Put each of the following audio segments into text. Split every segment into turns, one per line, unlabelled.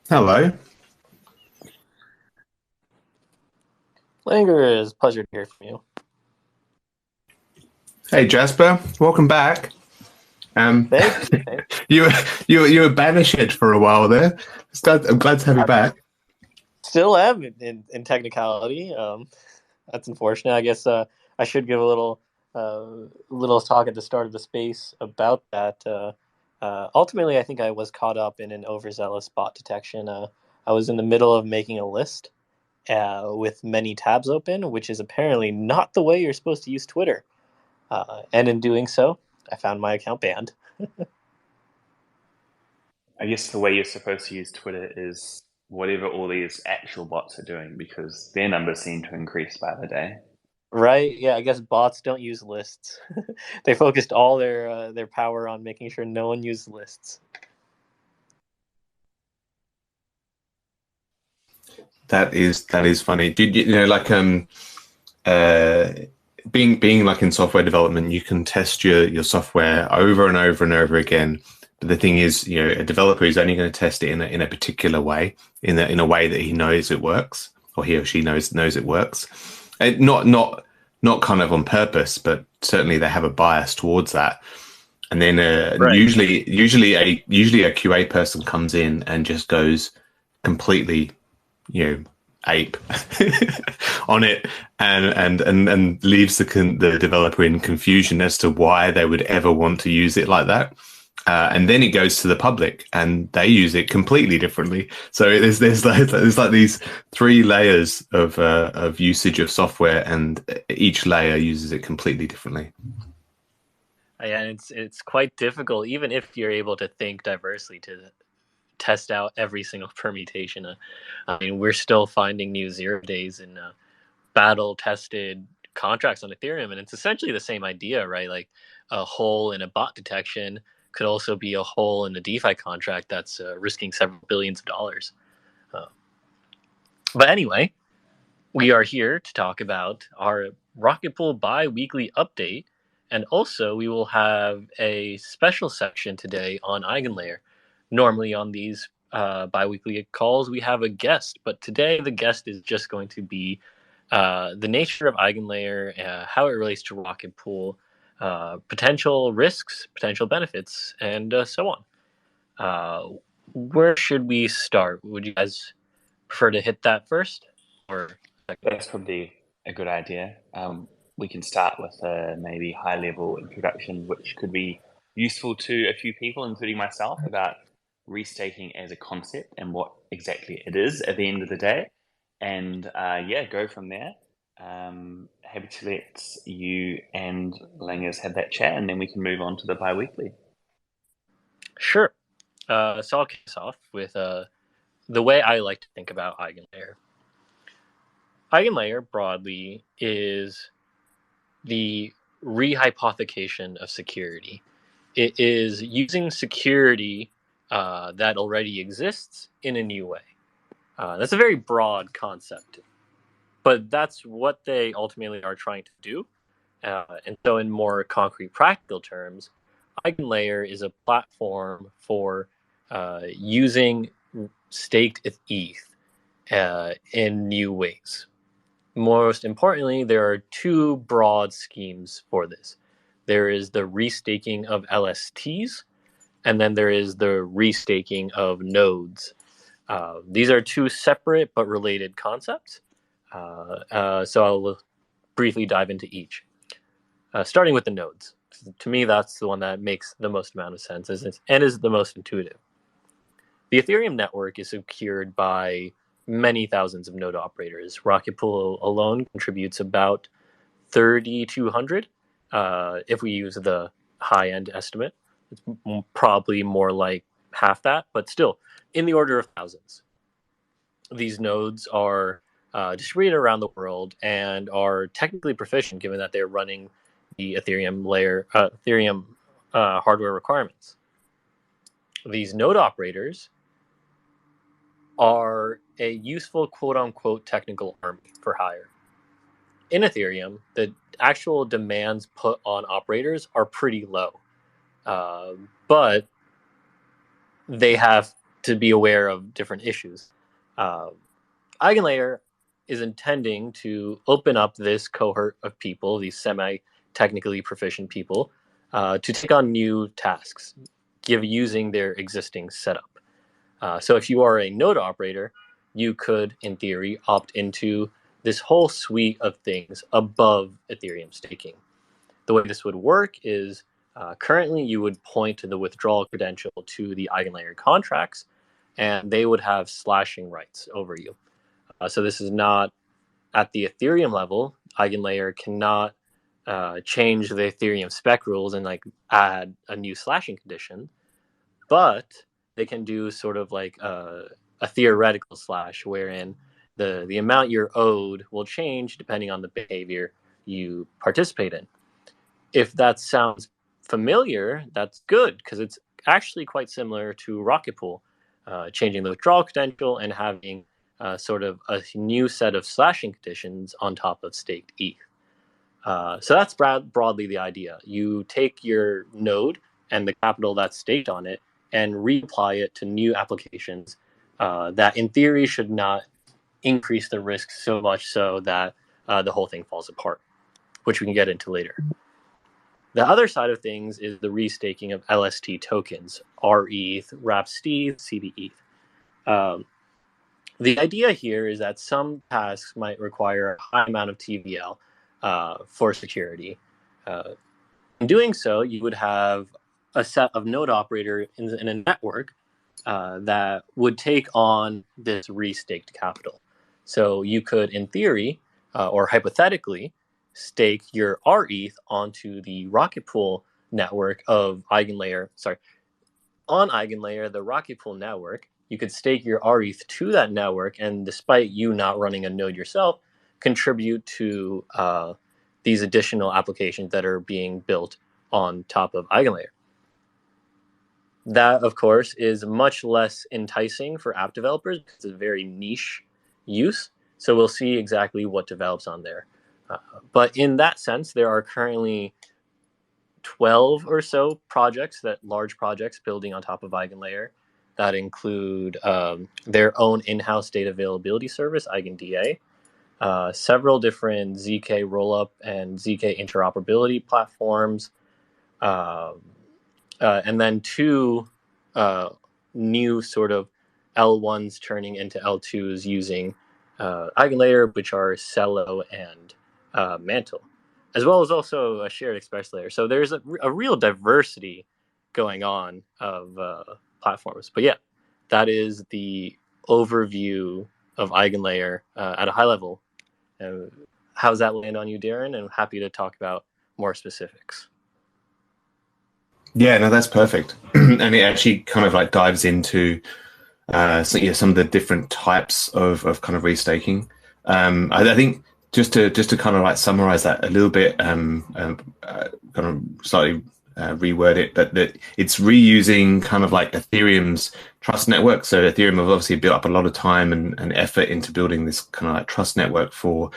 Hello.
Langers, pleasure to hear from you.
Hey Jasper, welcome back. Um,
Thank you. Thank
you were banished for a while there. I'm glad to have you
I
back.
still am in technicality. That's unfortunate. I guess I should give a little talk at the start of the space about that. Ultimately, I think I was caught up in an overzealous bot detection. I was in the middle of making a list with many tabs open, which is apparently not the way you're supposed to use Twitter. And in doing so, I found my account banned.
I guess the way you're supposed to use Twitter is whatever all these actual bots are doing because their numbers seem to increase by the day.
Right? Yeah, I guess bots don't use lists. They focused all their power on making sure no one used lists.
That is funny. Did you know uh being like in software development, you can test your software over and over and over again. But the thing is, a developer is only going to test it in a particular way, in a way that he knows it works, or he or she knows it works. And not kind of on purpose, but certainly they have a bias towards that. And then
Right.
usually a QA person comes in and just goes completely, ape on it, and leaves the developer in confusion as to why they would ever want to use it like that. And then it goes to the public, and they use it completely differently. So there's like these three layers of usage of software, and each layer uses it completely differently.
Yeah, and it's quite difficult, even if you're able to think diversely to test out every single permutation. I mean, we're still finding new 0 days in battle tested contracts on Ethereum, and it's essentially the same idea, right? Like a hole in a bot detection could also be a hole in a DeFi contract that's risking several billions of dollars. Uh, but anyway, we are here to talk about our Rocket Pool bi-weekly update, and also we will have a special section today on Eigenlayer. Normally on these bi-weekly calls we have a guest, but today the guest is just going to be the nature of Eigenlayer, how it relates to Rocket Pool, potential risks, potential benefits, and so on. Where should we start? Would you guys prefer to hit that first, or second?
That's probably a good idea. We can start with a maybe high level introduction, which could be useful to a few people, including myself, about restaking as a concept and what exactly it is at the end of the day. And yeah, go from there. Happy to let you and Langers have that chat, and then we can move on to the bi weekly.
Sure. So I'll kick us off with the way I like to think about Eigenlayer. Eigenlayer broadly is the rehypothecation of security. It is using security that already exists in a new way. That's a very broad concept, but that's what they ultimately are trying to do. And so, in more concrete, practical terms, Eigenlayer is a platform for using staked ETH in new ways. Most importantly, there are two broad schemes for this. There is the restaking of LSTs, and then there is the restaking of nodes. These are two separate but related concepts. So I'll briefly dive into each. Starting with the nodes. To me, that's the one that makes the most amount of sense and is the most intuitive. The Ethereum network is secured by many thousands of node operators. Rocket Pool alone contributes about 3,200 if we use the high-end estimate. It's probably more like half that, but still in the order of thousands. These nodes are distributed around the world and are technically proficient given that they're running the Ethereum hardware requirements. These node operators are a useful quote-unquote technical army for hire. In Ethereum, the actual demands put on operators are pretty low, but they have to be aware of different issues. Eigenlayer is intending to open up this cohort of people, these semi-technically proficient people, to take on new tasks, using their existing setup. So if you are a node operator, you could, in theory, opt into this whole suite of things above Ethereum staking. The way this would work is currently you would point to the withdrawal credential to the Eigenlayer contracts, and they would have slashing rights over you. So this is not at the Ethereum level. Eigenlayer cannot change the Ethereum spec rules and like add a new slashing condition, but they can do sort of like a theoretical slash wherein the amount you're owed will change depending on the behavior you participate in. If that sounds familiar, that's good, because it's actually quite similar to Rocket Pool, changing the withdrawal credential and having sort of a new set of slashing conditions on top of staked ETH. So that's broadly the idea. You take your node and the capital that's staked on it and reapply it to new applications that in theory should not increase the risk so much so that the whole thing falls apart, which we can get into later. The other side of things is the restaking of LST tokens, rETH, wrapSTETH, cdETH. The idea here is that some tasks might require a high amount of TVL for security. In doing so, you would have a set of node operators in a network that would take on this restaked capital. So you could, in theory, or hypothetically, stake your rETH onto the Rocket Pool network of Eigenlayer. Sorry, on Eigenlayer, the Rocket Pool network, you could stake your rETH to that network, and despite you not running a node yourself, contribute to these additional applications that are being built on top of Eigenlayer. That, of course, is much less enticing for app developers because it's a very niche use. So we'll see exactly what develops on there. But in that sense, there are currently 12 or so projects, large projects building on top of Eigenlayer, that include their own in-house data availability service, EigenDA, several different ZK rollup and ZK interoperability platforms, and then two new sort of L1s turning into L2s using Eigenlayer, which are Celo and Mantle, as well as also a shared express layer. So there's a real diversity going on of platforms. But yeah, that is the overview of Eigenlayer at a high level. How's that land on you, Darren? And I'm happy to talk about more specifics.
Yeah, no, that's perfect. And it actually kind of like dives into some of the different types of kind of restaking. I think just to kind of like summarize that a little bit, kind of slightly reword it, but that it's reusing kind of like Ethereum's trust network. So Ethereum have obviously built up a lot of time and effort into building this kind of like trust network for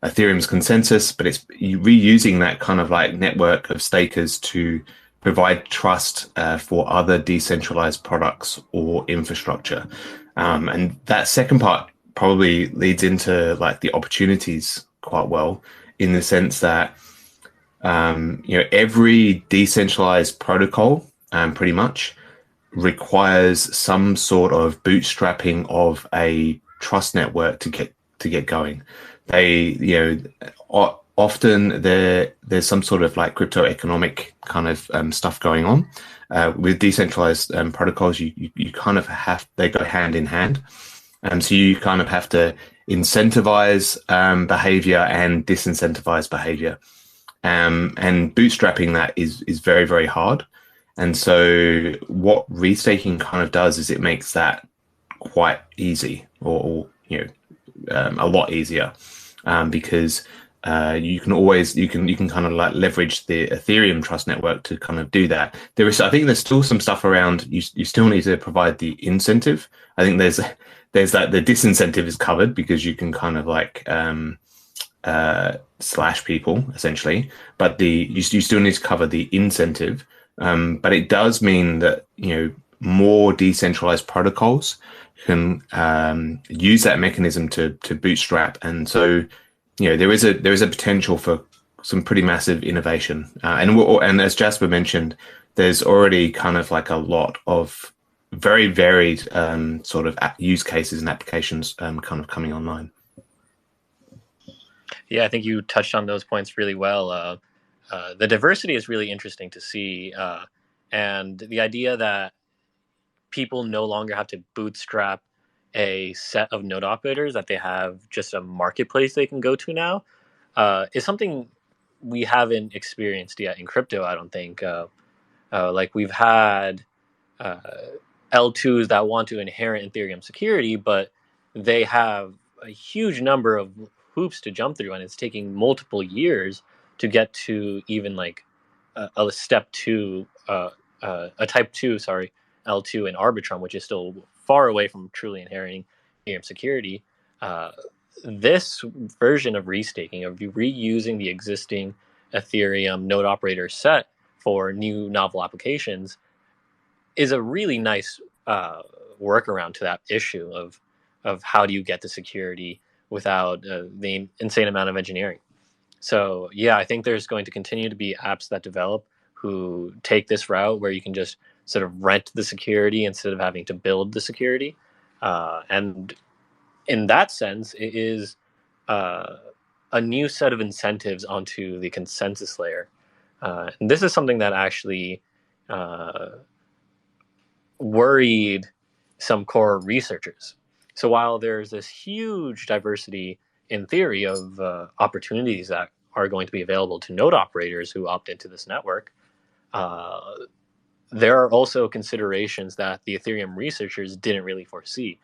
Ethereum's consensus, but it's reusing that kind of like network of stakers to provide trust for other decentralized products or infrastructure. And that second part probably leads into like the opportunities quite well, in the sense that every decentralized protocol pretty much requires some sort of bootstrapping of a trust network to get going. They often there's some sort of like crypto economic kind of stuff going on with decentralized protocols. You kind of they go hand in hand, so you kind of have to incentivize behavior and disincentivize behavior, and bootstrapping that is very, very hard. And so what restaking kind of does is it makes that quite easy, or a lot easier, because you can kind of like leverage the Ethereum trust network to kind of do that. I think there's still some stuff around. You still need to provide the incentive. I think there's that the disincentive is covered because you can kind of like slash people essentially, but you still need to cover the incentive. But it does mean that more decentralized protocols can use that mechanism to bootstrap, and so there is a potential for some pretty massive innovation. And as Jasper mentioned, there's already kind of like a lot of very varied sort of use cases and applications kind of coming online.
Yeah, I think you touched on those points really well. The diversity is really interesting to see, and the idea that people no longer have to bootstrap a set of node operators, that they have just a marketplace they can go to now, is something we haven't experienced yet in crypto, I don't think. Like we've had L2s that want to inherit Ethereum security, but they have a huge number of hoops to jump through, and it's taking multiple years to get to even like a step two, a type 2, sorry, L2 in Arbitrum, which is still far away from truly inheriting Ethereum security. This version of restaking, of reusing the existing Ethereum node operator set for new novel applications, is a really nice workaround to that issue of how do you get the security without the insane amount of engineering. So yeah, I think there's going to continue to be apps that develop who take this route where you can just sort of rent the security instead of having to build the security. And in that sense, it is a new set of incentives onto the consensus layer. And this is something that actually worried some core researchers. So while there's this huge diversity in theory of opportunities that are going to be available to node operators who opt into this network, there are also considerations that the Ethereum researchers didn't really foresee.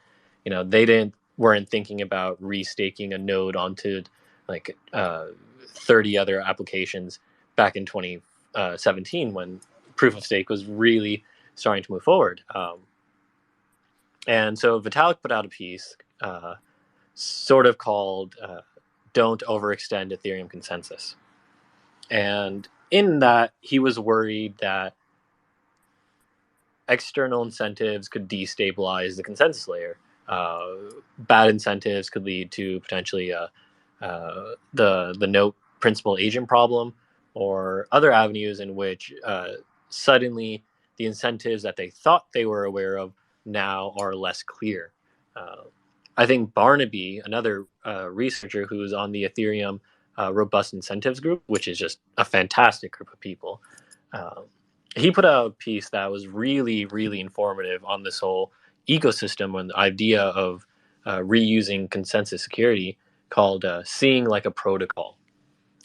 They weren't thinking about restaking a node onto like 30 other applications back in 2017 when proof of stake was really starting to move forward. And so Vitalik put out a piece sort of called Don't Overextend Ethereum Consensus. And in that, he was worried that external incentives could destabilize the consensus layer. Bad incentives could lead to potentially the note principal agent problem, or other avenues in which suddenly the incentives that they thought they were aware of now are less clear. I think Barnaby, another researcher who's on the Ethereum Robust Incentives group, which is just a fantastic group of people, he put out a piece that was really, really informative on this whole ecosystem and the idea of reusing consensus security, called Seeing Like a Protocol.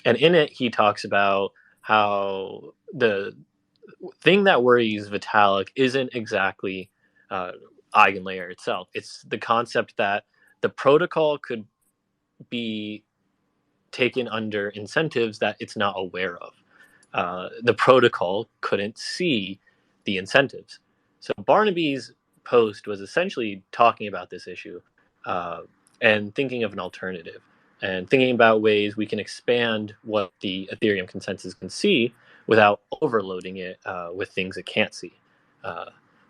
And in it, he talks about how the thing that worries Vitalik isn't exactly eigenlayer itself. It's the concept that the protocol could be taken under incentives that it's not aware of. The protocol couldn't see the incentives. So Barnaby's post was essentially talking about this issue and thinking of an alternative, and thinking about ways we can expand what the Ethereum consensus can see without overloading it with things it can't see.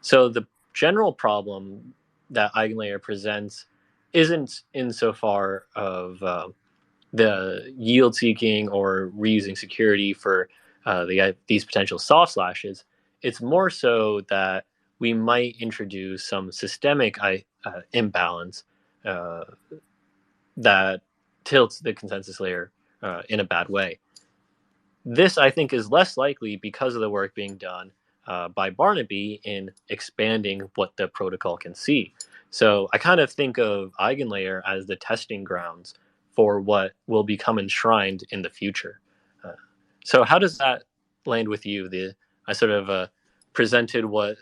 So the general problem that eigenlayer presents isn't insofar of the yield seeking or reusing security for these potential soft slashes. It's more so that we might introduce some systemic imbalance that tilts the consensus layer in a bad way. This, I think, is less likely because of the work being done by Barnaby in expanding what the protocol can see. So I kind of think of eigenlayer as the testing grounds for what will become enshrined in the future. So how does that land with you? I sort of presented what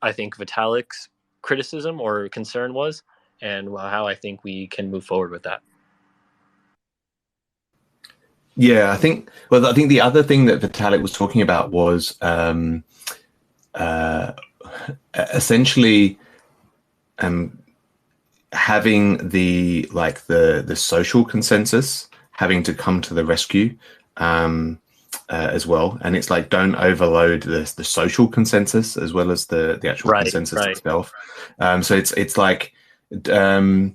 I think Vitalik's criticism or concern was, and how I think we can move forward with that.
Yeah, I think the other thing that Vitalik was talking about was essentially having the social consensus having to come to the rescue. as well, and it's like don't overload the social consensus as well as the actual consensus itself. So it's like, but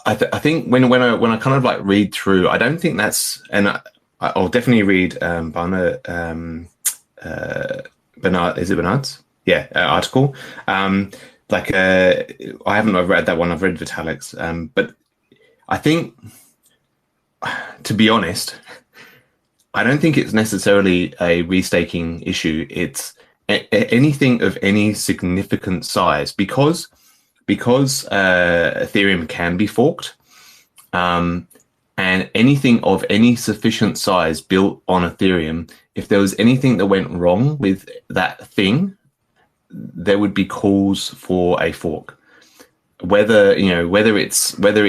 I think when I kind of like read through, I don't think that's, and I'll definitely read Bernard, is it Bernard's? Yeah, article. Like I haven't read that one. I've read Vitalik's, but I think, to be honest, I don't think it's necessarily a restaking issue. It's anything of any significant size, because Ethereum can be forked, and anything of any sufficient size built on Ethereum, if there was anything that went wrong with that thing, there would be calls for a fork. Whether it is whether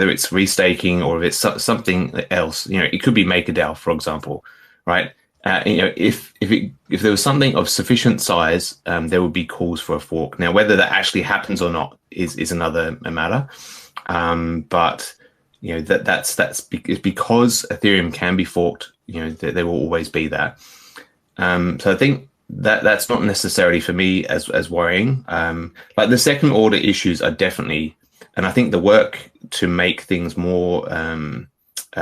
it's restaking or if it's something else, it could be MakerDAO, for example, right? If there was something of sufficient size, there would be calls for a fork. Now, whether that actually happens or not is another matter. But that's because Ethereum can be forked. There will always be that. So I think that's not necessarily for me as worrying. Like the second order issues are definitely, and I think the work to make things more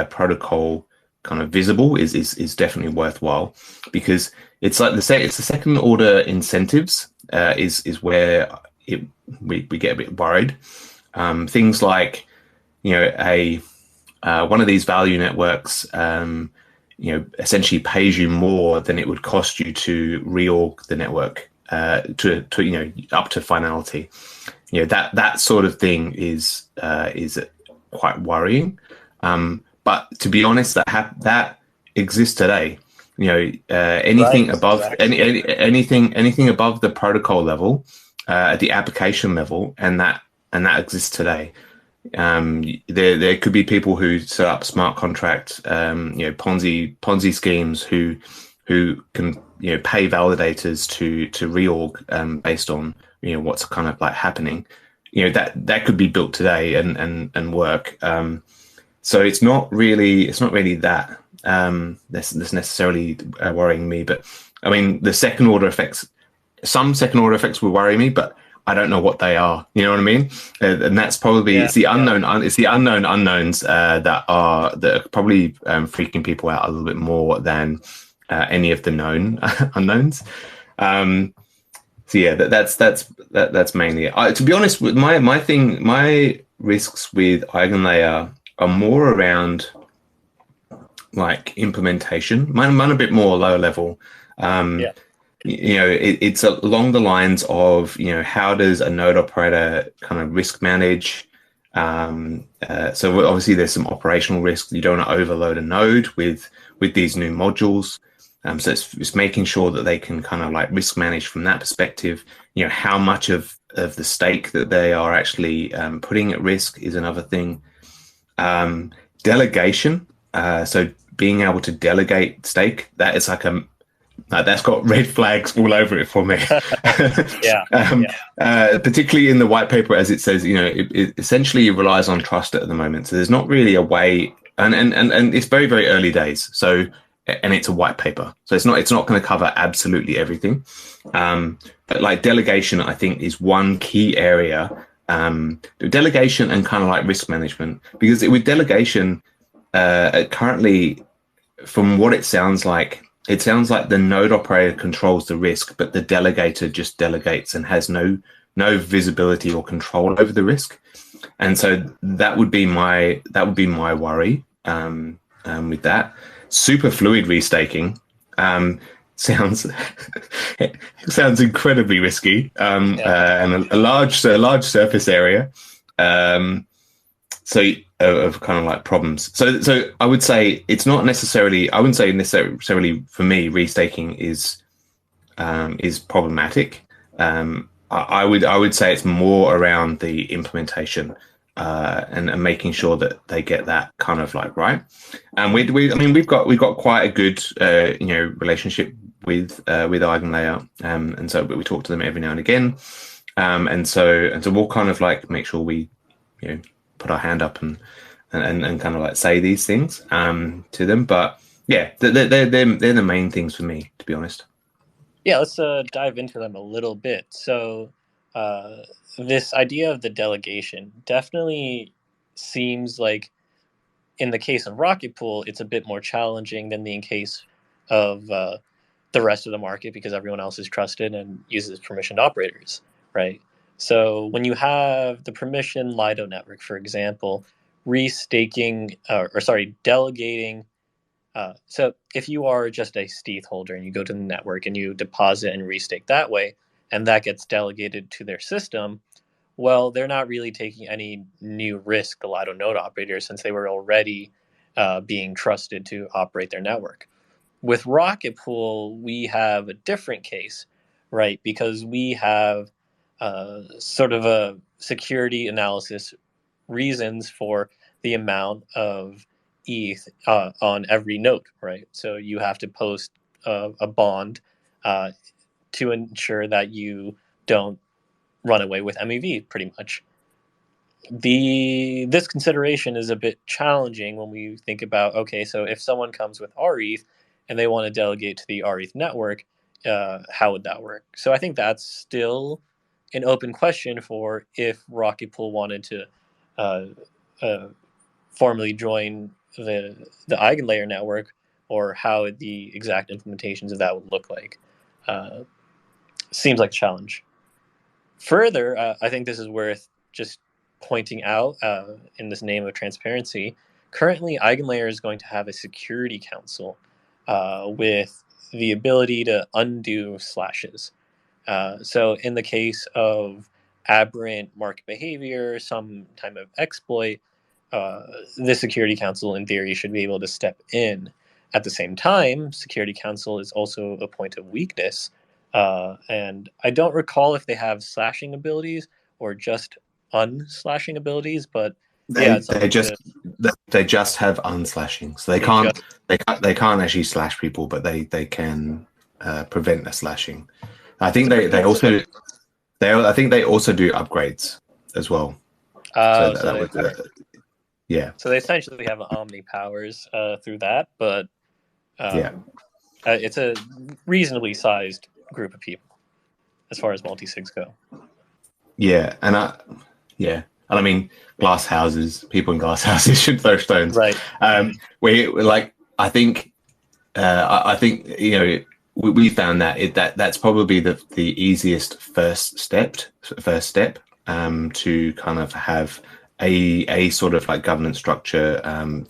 protocol kind of visible is definitely worthwhile, because it's like it's the second order incentives is where we get a bit worried. Things like one of these value networks essentially pays you more than it would cost you to reorg the network to up to finality. That sort of thing is quite worrying. But to be honest, that exists today. Anything above anything above the protocol level, at the application level, and that exists today. There could be people who set up smart contract, Ponzi schemes who can pay validators to reorg based on what's kind of like happening. That could be built today and work. So it's not really that that's necessarily worrying me. But I mean, the second order effects, some second order effects will worry me, but I don't know what they are. You know what I mean? And that's probably it's the unknown. It's the unknown unknowns that are probably freaking people out a little bit more than any of the known unknowns. So yeah, that's mainly it. To be honest, with my risks with EigenLayer are more around like implementation. Mine a bit more low level. It's along the lines of how does a node operator kind of risk manage. So obviously there's some operational risk. You don't want to overload a node with these new modules. So it's making sure that they can kind of like risk manage from that perspective. How much of the stake that they are actually putting at risk is another thing. Delegation. So being able to delegate stake, that is like that's got red flags all over it for me. Particularly in the white paper, as it says, it essentially relies on trust at the moment. So there's not really a way, and it's very, very early days. So, and it's a white paper, so it's not going to cover absolutely everything. But like delegation, I think is one key area. Delegation and kind of like risk management, because with delegation, currently, from what it sounds like the node operator controls the risk, but the delegator just delegates and has no visibility or control over the risk. And so that would be my worry with that. Super fluid restaking sounds incredibly risky, and a large surface area. So of kind of like problems. So I would say it's not necessarily. I wouldn't say necessarily for me restaking is problematic. I would say it's more around the implementation and making sure that they get that kind of like right. And we've got quite a good relationship with EigenLayer, and so we talk to them every now and again, and so we'll kind of like make sure we put our hand up and and kind of like say these things to them. But yeah, they're the main things for me, to be honest.
Yeah, let's dive into them a little bit. So this idea of the delegation definitely seems like, in the case of Rocket Pool, it's a bit more challenging than the case of the rest of the market, because everyone else is trusted and uses permissioned operators, right? So when you have the permission Lido network, for example, delegating. So if you are just a stETH holder and you go to the network and you deposit and restake that way, and that gets delegated to their system, well, they're not really taking any new risk, the Lido node operators, since they were already being trusted to operate their network. With Rocket Pool, we have a different case, right? Because we have sort of a security analysis reasons for the amount of ETH on every node, right? So you have to post a bond to ensure that you don't run away with MEV, pretty much. This consideration is a bit challenging when we think about, okay, so if someone comes with rETH and they want to delegate to the rETH network, how would that work? So I think that's still an open question for if Rocket Pool wanted to formally join the EigenLayer network, or how the exact implementations of that would look like. Seems like a challenge. Further, I think this is worth just pointing out in this name of transparency. Currently, EigenLayer is going to have a security council with the ability to undo slashes. So in the case of aberrant market behavior, some type of exploit, the Security Council, in theory, should be able to step in. At the same time, Security Council is also a point of weakness, and I don't recall if they have slashing abilities or just unslashing abilities, but
they just have unslashing, so they can't actually slash people, but they can prevent the slashing. I think they also do upgrades as well. Yeah.
So they essentially have omni powers through that, but it's a reasonably sized group of people as far as multi-sigs go.
Yeah, and I mean, glass houses. People in glass houses should throw stones,
right?
I think we found that's probably the easiest first step to kind of have a sort of like governance structure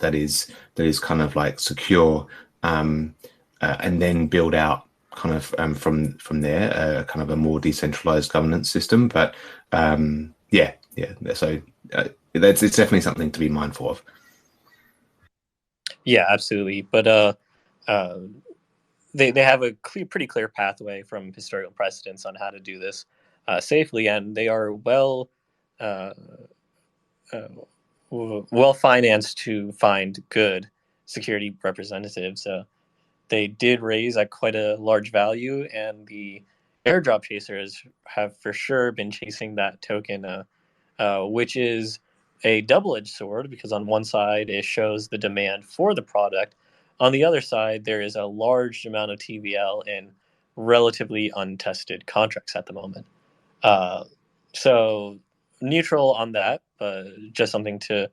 that is kind of like secure, and then build out kind of from there kind of a more decentralized governance system. But so it's definitely something to be mindful of.
Yeah, absolutely. But they have a pretty clear pathway from historical precedents on how to do this safely, and they are well financed to find good security representatives. They did raise at quite a large value, and the airdrop chasers have for sure been chasing that token, which is a double-edged sword, because on one side it shows the demand for the product. On the other side, there is a large amount of TVL in relatively untested contracts at the moment. So neutral on that, but just something to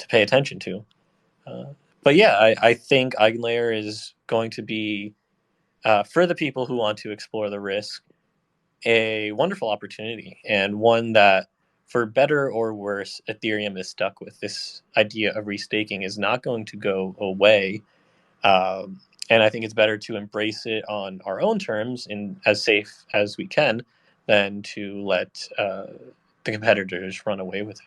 pay attention to. But yeah, I think EigenLayer is going to be, for the people who want to explore the risk, a wonderful opportunity, and one that, for better or worse, Ethereum is stuck with. This idea of restaking is not going to go away. And I think it's better to embrace it on our own terms, in as safe as we can, than to let the competitors run away with it.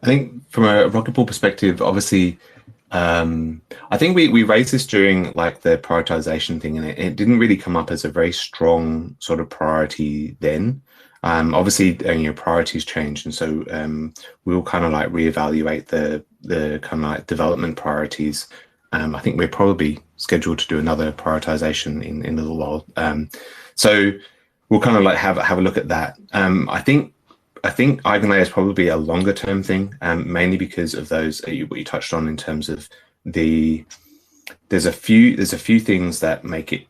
I think from a Rocket Pool perspective, obviously, I think we raised this during like the prioritization thing, and it didn't really come up as a very strong sort of priority then. Obviously, priorities changed, and so we'll kind of like reevaluate the kind of like development priorities. I think we're probably scheduled to do another prioritization in a little while. So we'll kind of like have a look at that. I think I think eigenlayer is probably a longer term thing, mainly because of those what you touched on in terms of there's a few things that make it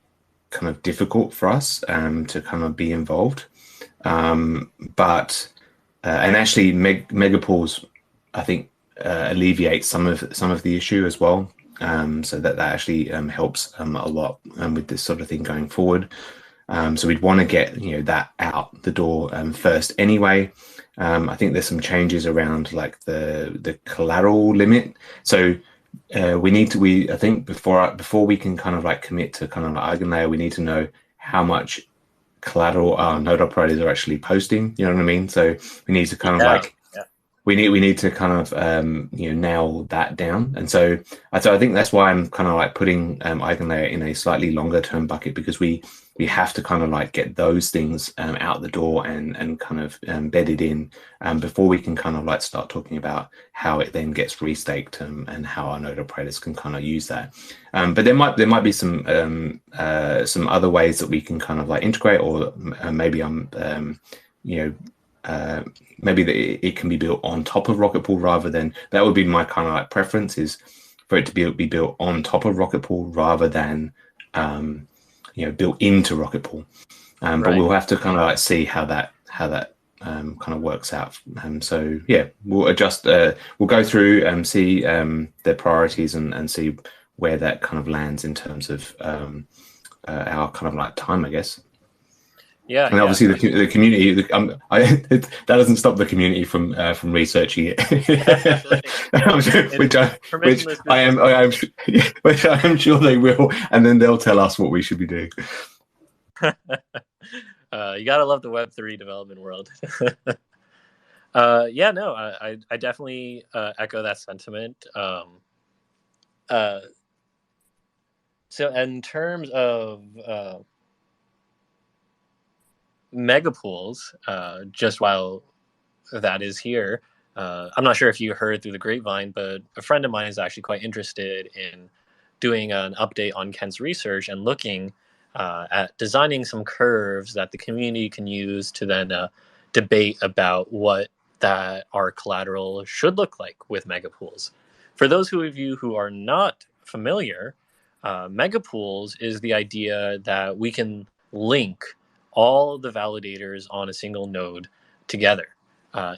kind of difficult for us to kind of be involved. But and actually megapools, I think, alleviate some of the issue as well. So that actually helps a lot with this sort of thing going forward. So we'd want to get that out the door first anyway. I think there's some changes around like the collateral limit. So I think before we can kind of like commit to kind of like eigenlayer, we need to know how much collateral our node operators are actually posting. You know what I mean? So we need to kind of like we need to kind of nail that down. And so I think that's why I'm kind of like putting eigenlayer in a slightly longer term bucket, because we have to kind of like get those things out the door and kind of bedded in before we can kind of like start talking about how it then gets restaked and how our node operators can kind of use that. But there might be some other ways that we can kind of like integrate, or maybe maybe it can be built on top of Rocket Pool rather than, that would be my kind of like preference, is for it to be built on top of Rocket Pool rather than built into Rocket Pool. But we'll have to kind of like see how that kind of works out. So yeah, we'll adjust. We'll go through and see their priorities and see where that kind of lands in terms of our kind of like time, I guess.
Yeah,
and obviously the community. That doesn't stop the community from researching it, which I am sure they will, and then they'll tell us what we should be doing.
You gotta love the Web3 development world. I definitely echo that sentiment. So in terms of megapools, just while that is here, I'm not sure if you heard through the grapevine, but a friend of mine is actually quite interested in doing an update on Kent's research and looking at designing some curves that the community can use to then debate about what that our collateral should look like with megapools. For those of you who are not familiar, megapools is the idea that we can link all the validators on a single node together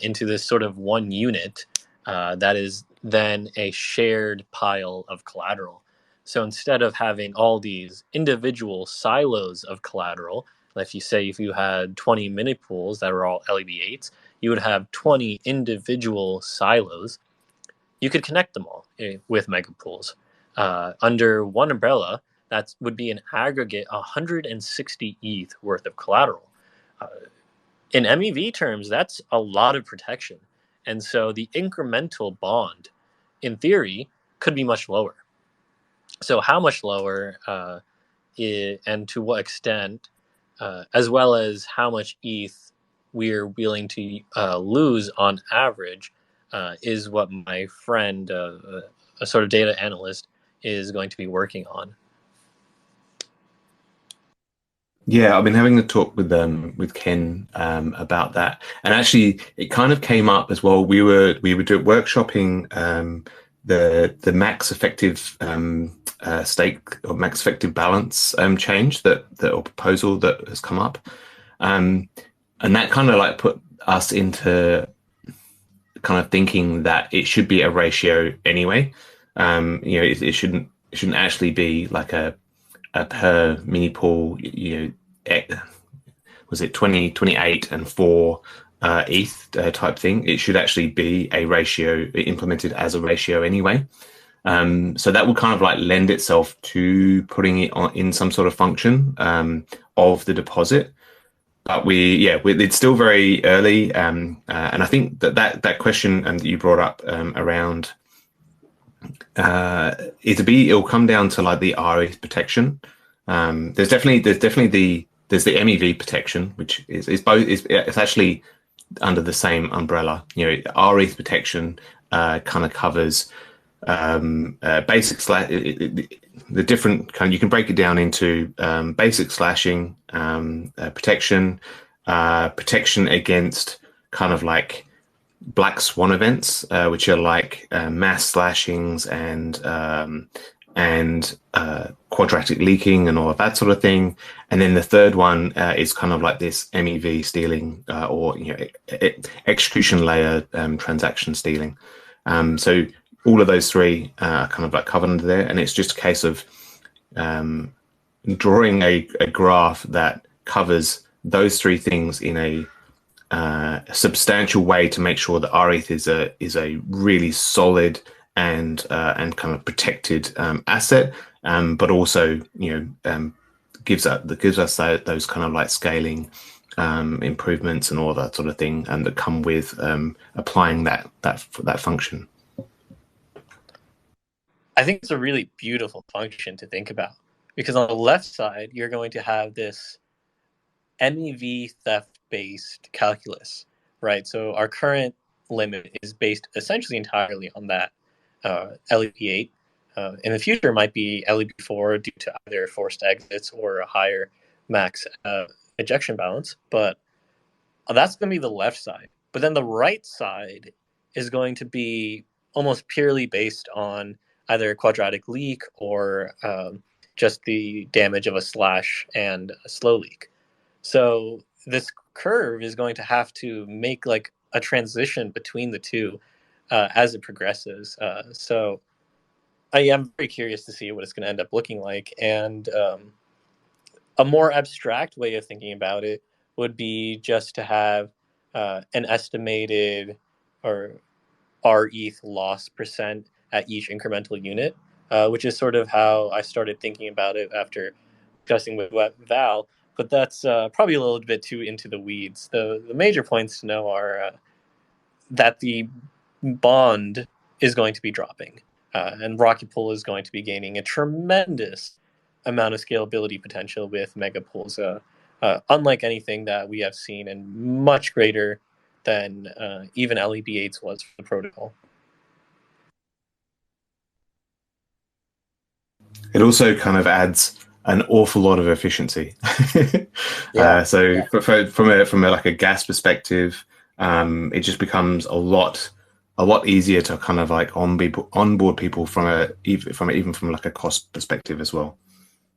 into this sort of one unit that is then a shared pile of collateral. So instead of having all these individual silos of collateral, if you had 20 mini pools that were all LEB8s, you would have 20 individual silos. You could connect them all with megapools under one umbrella. That would be an aggregate 160 ETH worth of collateral. In MEV terms, that's a lot of protection. And so the incremental bond, in theory, could be much lower. So how much lower and to what extent, as well as how much ETH we're willing to lose on average, is what my friend, a sort of data analyst, is going to be working on.
Yeah, I've been having a talk with Ken about that, and actually, it kind of came up as well. We were workshopping the max effective stake or max effective balance change or proposal that has come up, and that kind of like put us into kind of thinking that it should be a ratio anyway. It shouldn't actually be like a per mini pool, was it 28 and 4 ETH type thing? It should actually be a ratio implemented as a ratio anyway. So that would kind of like lend itself to putting it in some sort of function of the deposit. But it's still very early, and I think that question that you brought up around it'll come down to like the rETH protection. There's definitely the MEV protection, which is both. It's actually under the same umbrella. rETH protection kind of covers basic the different kind. You can break it down into basic slashing protection, protection against kind of like black swan events, which are like mass slashings and quadratic leaking and all of that sort of thing. And then the third one is kind of like this MEV stealing or execution layer transaction stealing. So all of those three are kind of like covered under there, and it's just a case of drawing a graph that covers those three things in a substantial way to make sure that rETH is a really solid and kind of protected asset, but also gives us those kind of like scaling improvements and all that sort of thing, and that come with applying that function.
I think it's a really beautiful function to think about, because on the left side, you're going to have this MEV theft-based calculus, right? So our current limit is based essentially entirely on that LEP8. In the future, it might be LEP4 due to either forced exits or a higher max ejection balance, but that's going to be the left side. But then the right side is going to be almost purely based on either a quadratic leak or just the damage of a slash and a slow leak. So this curve is going to have to make like a transition between the two as it progresses. So I am very curious to see what it's going to end up looking like. And a more abstract way of thinking about it would be just to have an estimated or rETH loss percent at each incremental unit, which is sort of how I started thinking about it after discussing with Val. But that's probably a little bit too into the weeds. The major points to know are that the bond is going to be dropping, and Rocket Pool is going to be gaining a tremendous amount of scalability potential with mega pools, unlike anything that we have seen, and much greater than even LEP8's was for the protocol.
It also kind of adds an awful lot of efficiency. From a like a gas perspective, it just becomes a lot easier to kind of like onboard people even from like a cost perspective as well,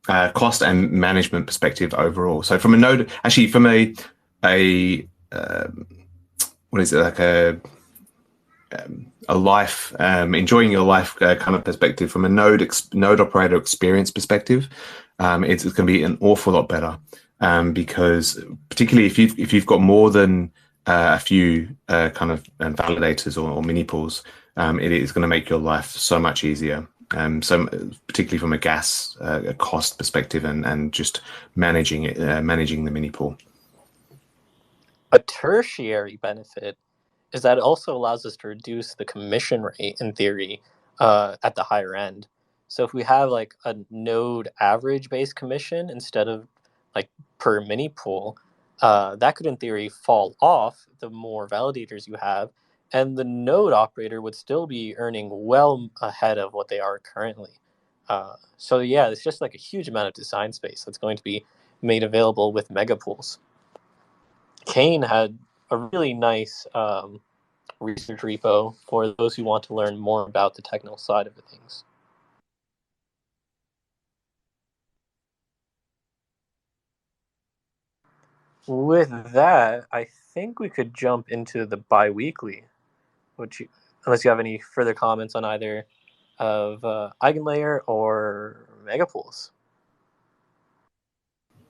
cost and management perspective overall. So from a node, actually from a what is it, like a life, enjoying your life kind of perspective, from a node operator experience perspective, it's going to be an awful lot better, because particularly if you've got more than a few kind of validators or mini pools, it is going to make your life so much easier. So particularly from a gas cost perspective and just managing the mini pool.
A tertiary benefit is that it also allows us to reduce the commission rate, in theory, at the higher end. So if we have like a node average based commission instead of like per mini pool, that could in theory fall off the more validators you have, and the node operator would still be earning well ahead of what they are currently. So yeah, it's just like a huge amount of design space that's going to be made available with mega pools. Kane had a really nice research repo for those who want to learn more about the technical side of the things. With that, I think we could jump into the biweekly, unless you have any further comments on either of Eigenlayer or Megapools.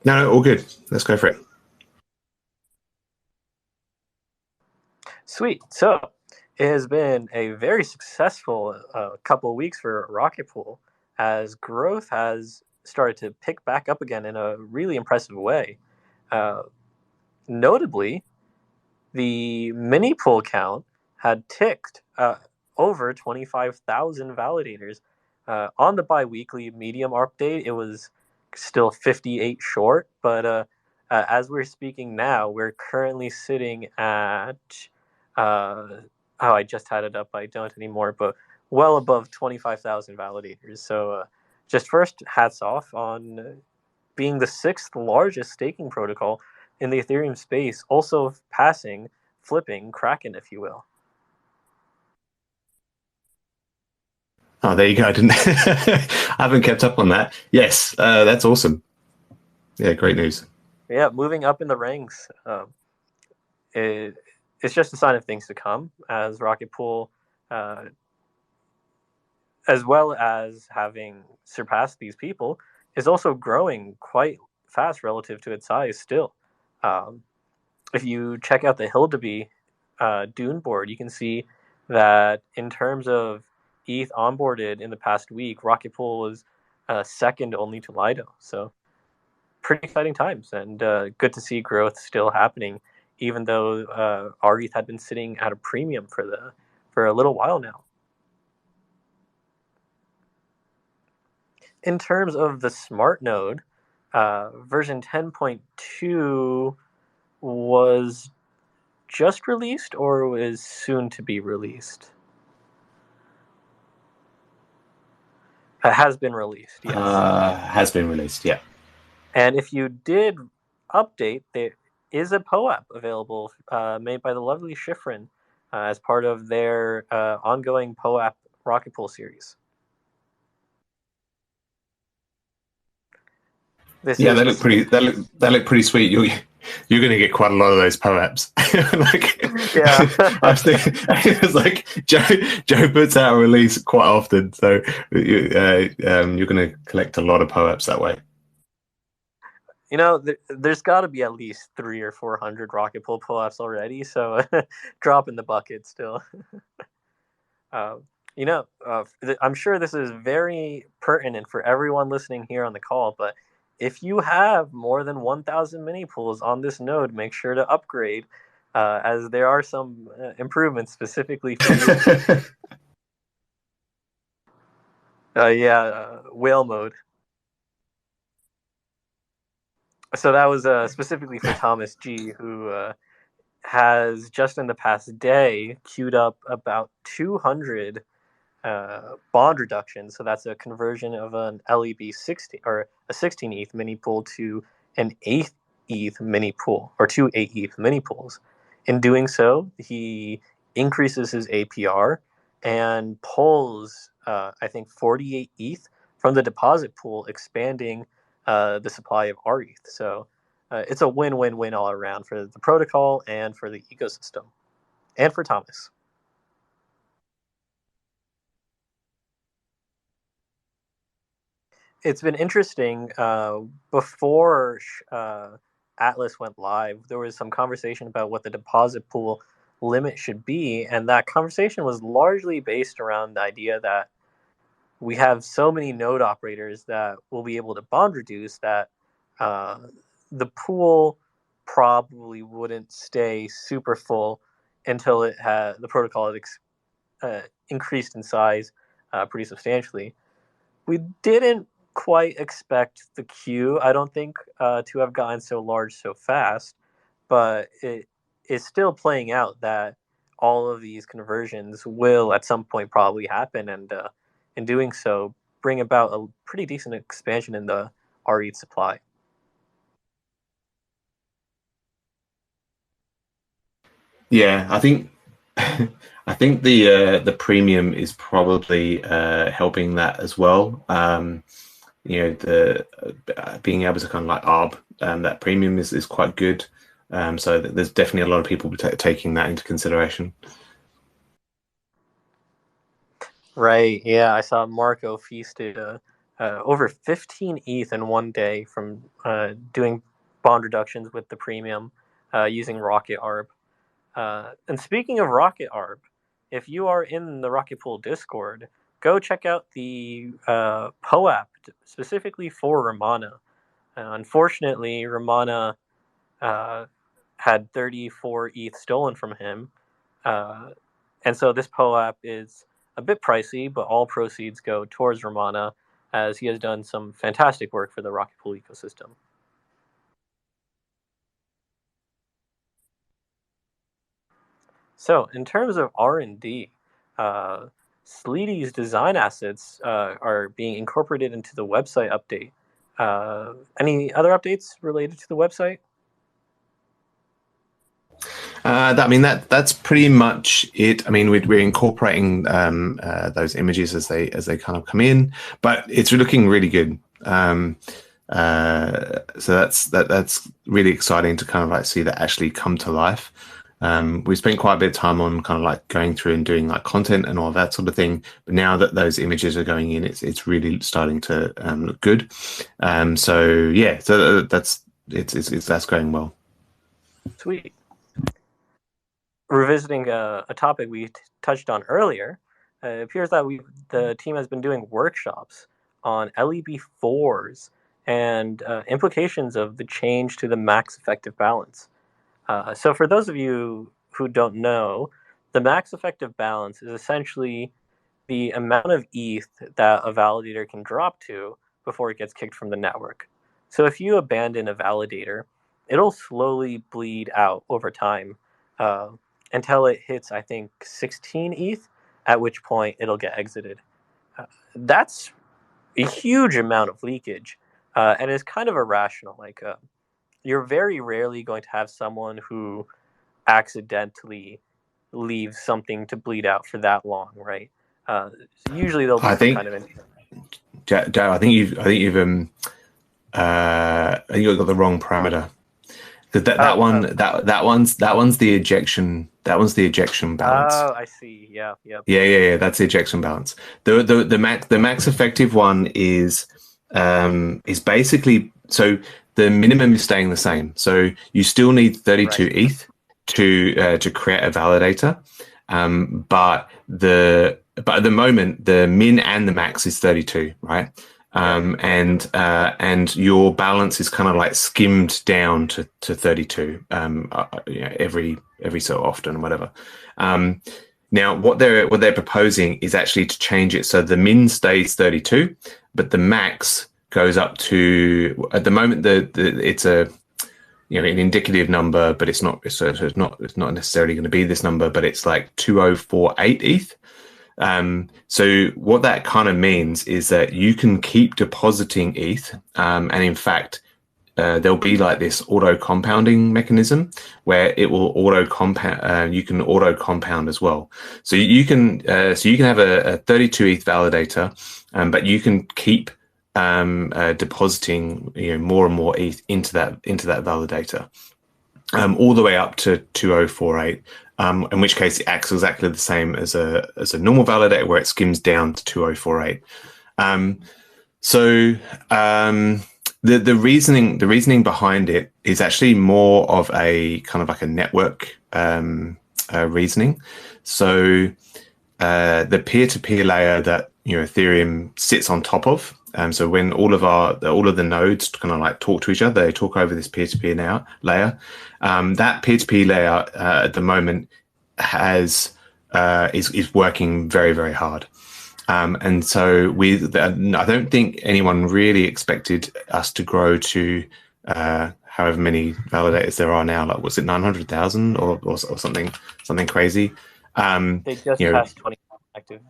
No, all good. Let's go for it.
Sweet. So it has been a very successful couple of weeks for Rocket Pool, as growth has started to pick back up again in a really impressive way. Notably, the mini pool count had ticked over 25,000 validators. On the biweekly medium update, it was still 58 short, but as we're speaking now, we're currently sitting at I just had it up. I don't anymore, but well above 25,000 validators. So just first, hats off on being the 6th largest staking protocol in the Ethereum space, also passing flipping Kraken, if you will.
Oh, there you go. I didn't. I haven't kept up on that. Yes, that's awesome. Yeah, great news.
Yeah, moving up in the ranks. It's just a sign of things to come as Rocket Pool, as well as having surpassed these people, is also growing quite fast relative to its size still. If you check out the Hildeby Dune board, you can see that in terms of ETH onboarded in the past week, Rocket Pool was second only to Lido. So pretty exciting times, and good to see growth still happening, even though rETH had been sitting at a premium for a little while now. In terms of the smart node, version 10.2 was just released or is soon to be released? It has been released, yes.
Has been released, yeah.
And if you did update, there is a POAP available made by the lovely Schifrin as part of their ongoing POAP Rocket Pool series.
They look pretty. They look pretty sweet. You're going to get quite a lot of those POAPs.
Yeah,
I think it's like Joe puts out a release quite often, so you're going to collect a lot of POAPs that way.
You know, there's got to be at least 300 or 400 Rocket Pool POAPs already, so drop in the bucket still. I'm sure this is very pertinent for everyone listening here on the call, but if you have more than 1,000 mini pools on this node, make sure to upgrade, as there are some improvements specifically for you. Whale mode. So that was specifically for Thomas G, who has just in the past day queued up about 200 bond reduction. So that's a conversion of an LEB 16 or a 16 ETH mini pool to an 8 ETH mini pool, or 2 8 ETH mini pools. In doing so, he increases his APR and pulls, I think, 48 ETH from the deposit pool, expanding the supply of rETH. So it's a win-win-win all around for the protocol and for the ecosystem, and for Thomas. It's been interesting. Before Atlas went live, there was some conversation about what the deposit pool limit should be, and that conversation was largely based around the idea that we have so many node operators that will be able to bond reduce that the pool probably wouldn't stay super full until it had the protocol had increased in size pretty substantially. We didn't quite expect the queue, I don't think, to have gotten so large so fast, but it is still playing out that all of these conversions will at some point probably happen, and in doing so, bring about a pretty decent expansion in the rETH supply.
Yeah, I think the premium is probably helping that as well. The being able to kind of like arb that premium is quite good. So there's definitely a lot of people taking that into consideration.
Right. Yeah, I saw Marco feasted over 15 ETH in one day from doing bond reductions with the premium using Rocket Arb. And speaking of Rocket Arb, if you are in the Rocket Pool Discord, go check out the POAP specifically for Ramana. Unfortunately, Ramana had 34 ETH stolen from him. And so this POAP is a bit pricey, but all proceeds go towards Ramana, as he has done some fantastic work for the Rocket Pool ecosystem. So, in terms of R&D, Sleety's design assets are being incorporated into the website update. Any other updates related to the website?
That's pretty much it. I mean, we're incorporating those images as they kind of come in, but it's looking really good. So that's really exciting to kind of like see that actually come to life. We spent quite a bit of time on kind of like going through and doing like content and all that sort of thing. But now that those images are going in, it's really starting to look good. So that's going well.
Sweet. Revisiting a topic we touched on earlier, it appears that the team has been doing workshops on LEB4s and implications of the change to the max effective balance. So for those of you who don't know, the max effective balance is essentially the amount of ETH that a validator can drop to before it gets kicked from the network. So if you abandon a validator, it'll slowly bleed out over time until it hits, I think, 16 ETH, at which point it'll get exited. That's a huge amount of leakage, and it's kind of irrational. You're very rarely going to have someone who accidentally leaves something to bleed out for that long, right? Usually there'll be I think
you've got the wrong parameter. That one's the ejection. That one's the ejection balance.
Oh, I see. Yeah.
That's the ejection balance. The max effective one is basically, so the minimum is staying the same. So you still need 32 ETH to create a validator, but at the moment the min and the max is 32, right? And your balance is kind of like skimmed down to 32 every so often, whatever. Now what they're proposing is actually to change it so the min stays 32, but the max goes up to, at the moment it's a an indicative number, but it's not necessarily going to be this number, but it's like 2048 ETH. So what that kind of means is that you can keep depositing ETH, and in fact, there'll be like this auto compounding mechanism where it will auto compound. You can auto compound as well. So you can have a 32 ETH validator, but you can keep depositing more and more ETH into that validator, all the way up to 2048. In which case it acts exactly the same as a normal validator, where it skims down to 2048. The reasoning behind it is actually more of a kind of like a network reasoning. So the peer-to-peer layer that Ethereum sits on top of. So when all of the nodes kind of like talk to each other, they talk over this peer-to-peer layer. That peer-to-peer layer at the moment is working very, very hard. And so I don't think anyone really expected us to grow to however many validators there are now. Like, was it 900,000 or something crazy?
They just passed 20 active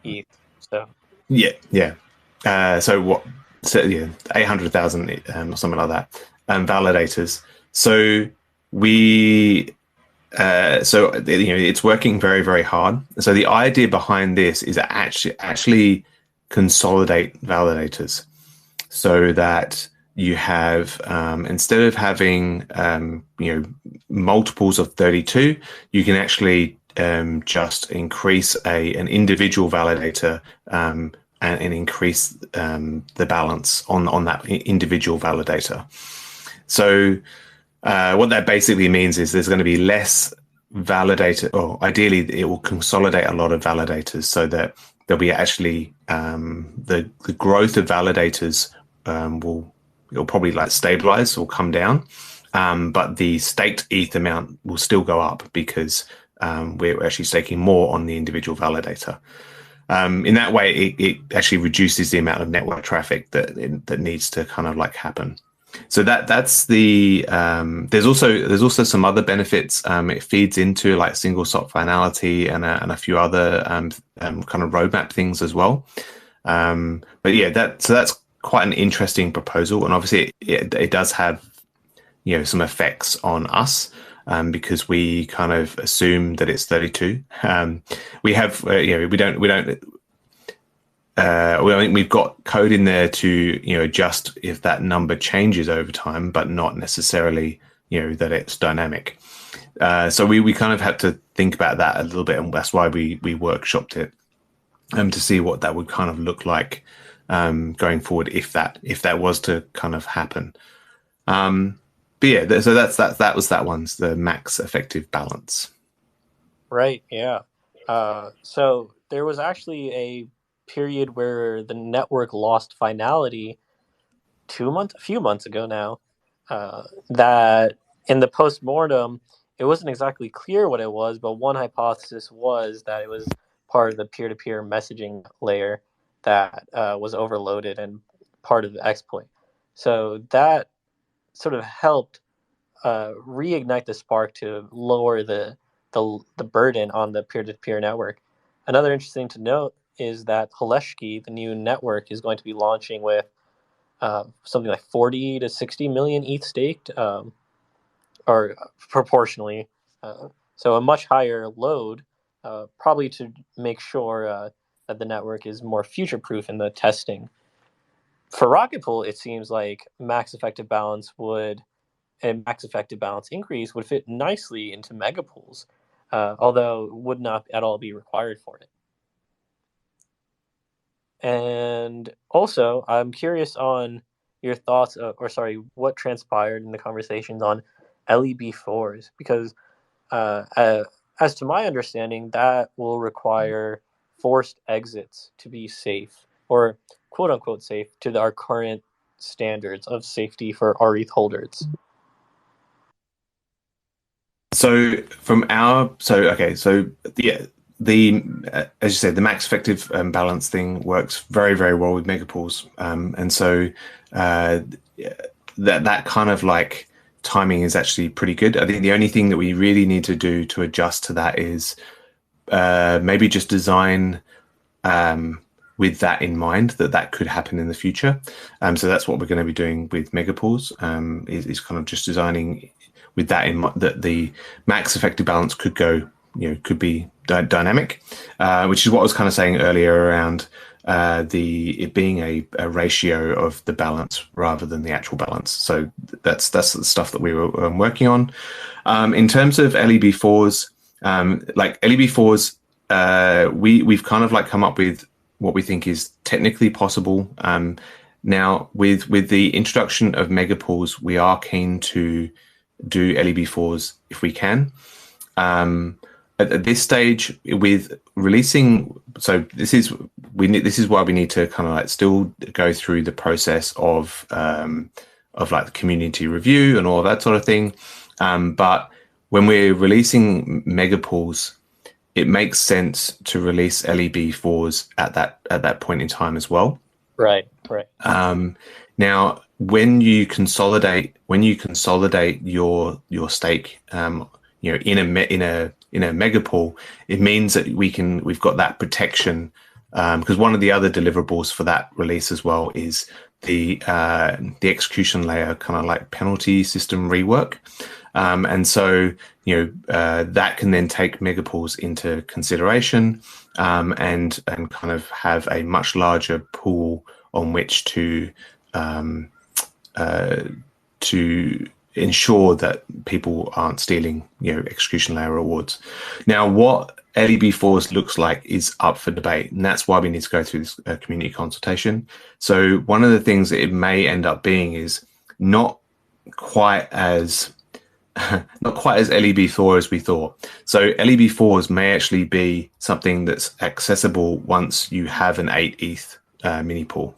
ETH. So.
Yeah. So what? So 800,000 or something like that, validators. So it's working very, very hard. So the idea behind this is to actually consolidate validators, so that you have instead of having multiples of 32, you can actually just increase an individual validator and increase the balance on that individual validator. So what that basically means is there's going to be less validator, or ideally it will consolidate a lot of validators, so that there'll be actually the growth of validators it'll probably like stabilize or come down, but the staked ETH amount will still go up because we're actually staking more on the individual validator. In that way, it actually reduces the amount of network traffic that needs to kind of like happen. So that's the there's also some other benefits. It feeds into like single SOP finality and a few other kind of roadmap things as well. But yeah, that's quite an interesting proposal, and obviously it does have some effects on us. because we kind of assume that it's 32. We have, I think we've got code in there to, adjust if that number changes over time, but not necessarily, that it's dynamic. So we kind of had to think about that a little bit, and that's why we workshopped it to see what that would kind of look like going forward if that was to kind of happen. But yeah, so that was that one's the max effective balance.
Right. Yeah. So there was actually a period where the network lost finality a few months ago now, that in the post-mortem, it wasn't exactly clear what it was, but one hypothesis was that it was part of the peer-to-peer messaging layer that was overloaded and part of the exploit. So that sort of helped reignite the spark to lower the burden on the peer-to-peer network. Another interesting to note is that Restaking, the new network, is going to be launching with something like 40 to 60 million ETH staked, or proportionally. So a much higher load, probably to make sure that the network is more future-proof in the testing. For Rocket Pool, it seems like max effective balance increase would fit nicely into mega pools, although would not at all be required for it. And also, I'm curious on your thoughts, what transpired in the conversations on LEB4s, because as to my understanding, that will require forced exits to be safe, or quote unquote safe, to our current standards of safety for rETH holders.
So as you said, the max effective balance thing works very, very well with megapools, and so that kind of like timing is actually pretty good. I think the only thing that we really need to do to adjust to that is maybe just design with that in mind, that could happen in the future. So that's what we're going to be doing with megapools, is kind of just designing with that in mind, that the max effective balance could could be dynamic, which is what I was kind of saying earlier around it being a ratio of the balance rather than the actual balance. So that's the stuff that we were working on. In terms of LEB4s, we've kind of like come up with what we think is technically possible. Now with the introduction of megapools, we are keen to do LEB4s if we can. At this stage, with releasing, so this is why we need to kind of like still go through the process of like the community review and all of that sort of thing. But when we're releasing megapools, it makes sense to release LEB4s at that point in time as well.
Right.
Now, when you consolidate your stake, in a mega pool, it means that we've got that protection, because one of the other deliverables for that release as well is the execution layer kind of like penalty system rework, and so that can then take mega pools into consideration, and kind of have a much larger pool on which to ensure that people aren't stealing, execution layer rewards. Now, what LEB4s looks like is up for debate, and that's why we need to go through this community consultation. So one of the things that it may end up being is not quite as LEB4 as we thought. So LEB4s may actually be something that's accessible once you have an 8 ETH mini pool,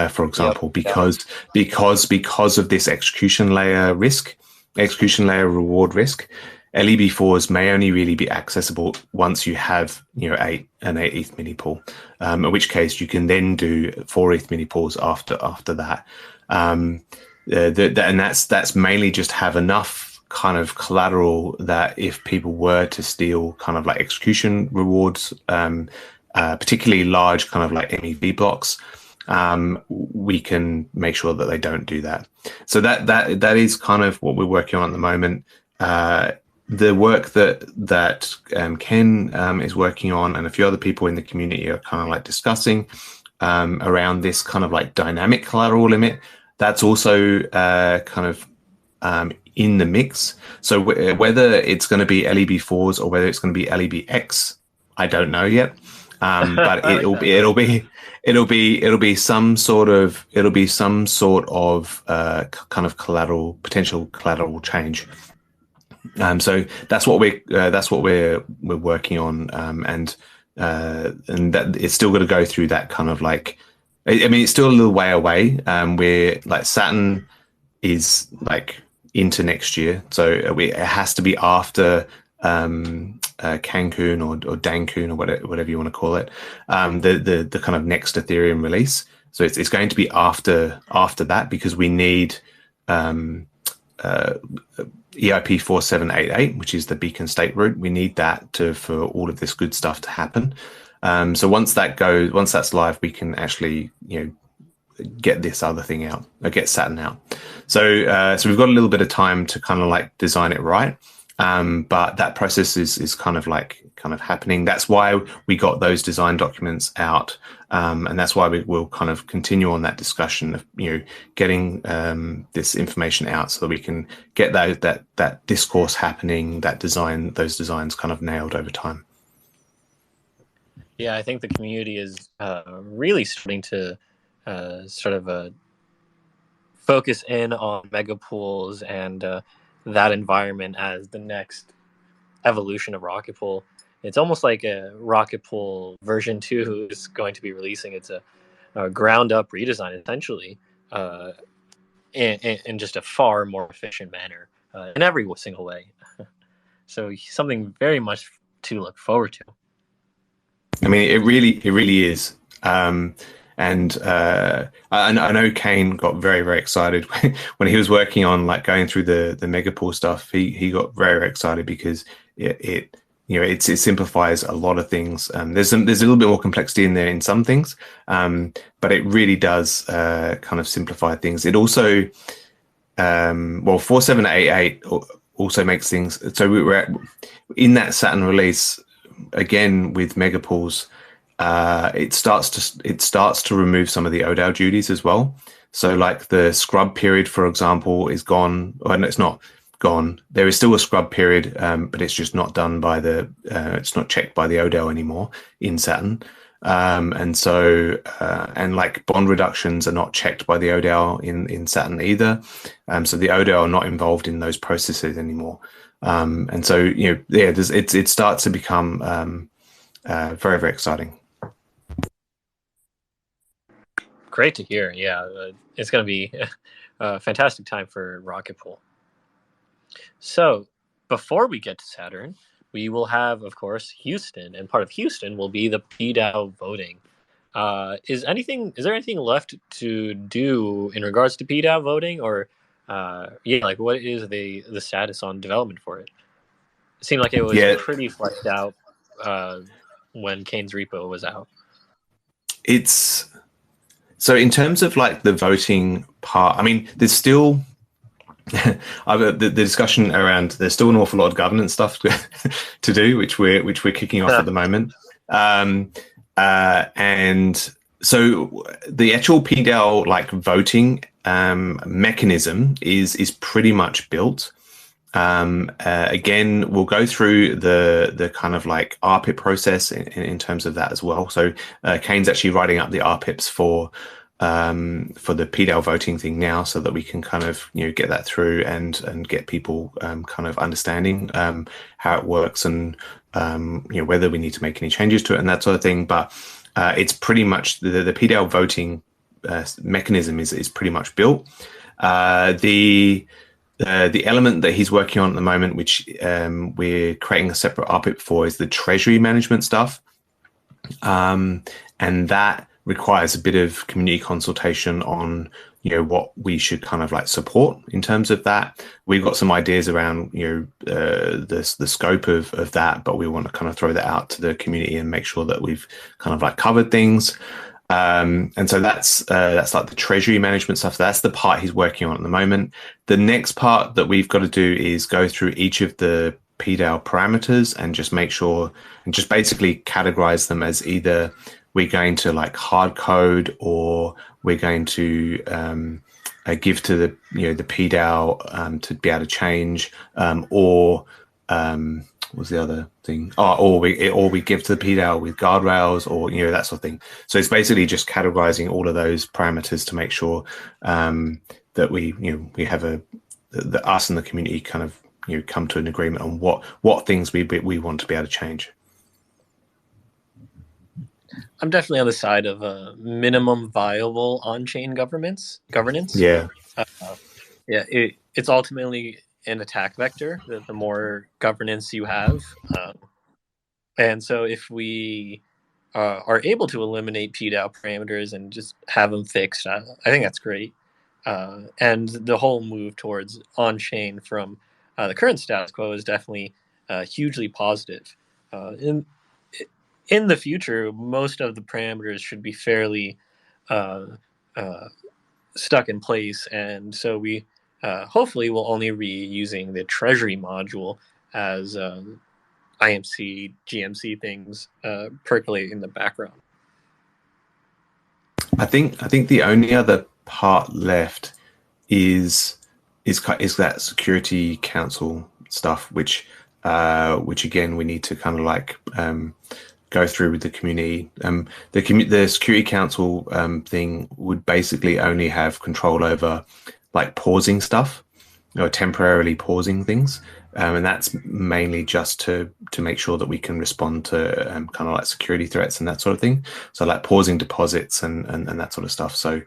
for example, because of this execution layer reward risk. LEB4s may only really be accessible once you have an 8 ETH mini pool, in which case you can then do 4 ETH mini pools after that, and that's mainly just have enough kind of collateral that if people were to steal kind of like execution rewards, particularly large kind of like MEV blocks, we can make sure that they don't do that. So that is kind of what we're working on at the moment. the work that Ken is working on, and a few other people in the community are kind of like discussing around this kind of like dynamic collateral limit. That's also kind of in the mix. So whether it's going to be LEB4s or whether it's going to be LEBX, I don't know yet. But it'll be some sort of kind of potential collateral change. So that's what we're working on, and that it's still got to go through that kind of like, I mean, it's still a little way away. We're like Saturn is like into next year, so it has to be after Cancun or Dancun or whatever you want to call it, the kind of next Ethereum release. So it's going to be after that, because we need EIP 4788, which is the beacon state root. We need that for all of this good stuff to happen. So once that's live, we can actually get this other thing out, or get Saturn out. So we've got a little bit of time to kind of like design it right. But that process is kind of happening. That's why we got those design documents out, and that's why we will kind of continue on that discussion of getting this information out, so that we can get that discourse happening, those designs kind of nailed over time.
Yeah, I think the community is really starting to focus in on mega pools and that environment as the next evolution of Rocket Pool. It's almost like a Rocket Pool version 2 is going to be releasing. It's a ground up redesign, essentially, in just a far more efficient manner in every single way. So something very much to look forward to.
I mean, it really is. And I know Kane got very, very excited when he was working on like going through the Megapool stuff. He got very, very excited because it simplifies a lot of things. There's a little bit more complexity in there in some things, but it really does kind of simplify things. It also 4788 also makes things. So we're in that Saturn release again with Megapools. It starts to remove some of the ODAO duties as well. So like the scrub period, for example, is gone. Well, no, it's not gone. There is still a scrub period, but it's just not done by it's not checked by the ODAO anymore in Saturn. And so, and like bond reductions are not checked by the ODAO in Saturn either. So the ODAO are not involved in those processes anymore. And so, it starts to become very, very exciting.
Great to hear. Yeah, it's going to be a fantastic time for Rocket Pool. So before we get to Saturn, we will have, of course, Houston, and part of Houston will be the PDAO voting. Is there anything left to do in regards to PDAO voting, or what is the status on development for it? It seemed like it was pretty fleshed out when Kane's repo was out.
So in terms of like the voting part, I mean, there's still the discussion around. There's still an awful lot of governance stuff to do, which we're kicking off at the moment. And so the actual PDAO like voting mechanism is pretty much built. Again, we'll go through the kind of like RPIP process in terms of that as well. So Kane's actually writing up the RPIPs for the PDAO voting thing now, so that we can kind of get that through and get people kind of understanding how it works and whether we need to make any changes to it and that sort of thing. But it's pretty much the PDAO voting mechanism is pretty much built. The element that he's working on at the moment, which we're creating a separate RPIP for, is the treasury management stuff. And that requires a bit of community consultation on, what we should kind of like support in terms of that. We've got some ideas around, the scope of that, but we want to kind of throw that out to the community and make sure that we've kind of like covered things. And so that's like the treasury management stuff. So that's the part he's working on at the moment. The next part that we've got to do is go through each of the PDAO parameters and just make sure and just basically categorize them as either we're going to like hard code or we're going to give to the the PDAO to be able to change or what was the other thing? Or we give to the PDAO with guardrails, or that sort of thing. So it's basically just categorizing all of those parameters to make sure that we have that us and the community kind of come to an agreement on what things we want to be able to change.
I'm definitely on the side of a minimum viable on-chain governance.
Yeah.
It's ultimately an attack vector. The more governance you have, and so if we are able to eliminate PDAO parameters and just have them fixed, I think that's great. And the whole move towards on-chain from the current status quo is definitely hugely positive. In the future, most of the parameters should be fairly stuck in place, and so we hopefully will only be using the treasury module as IMC, GMC things percolate in the background.
I think the only other part left is that Security Council stuff, which again we need to kind of like go through with the community. The Security Council thing would basically only have control over like pausing stuff or temporarily pausing things. And that's mainly just to make sure that we can respond to kind of like security threats and that sort of thing. So like pausing deposits and that sort of stuff. So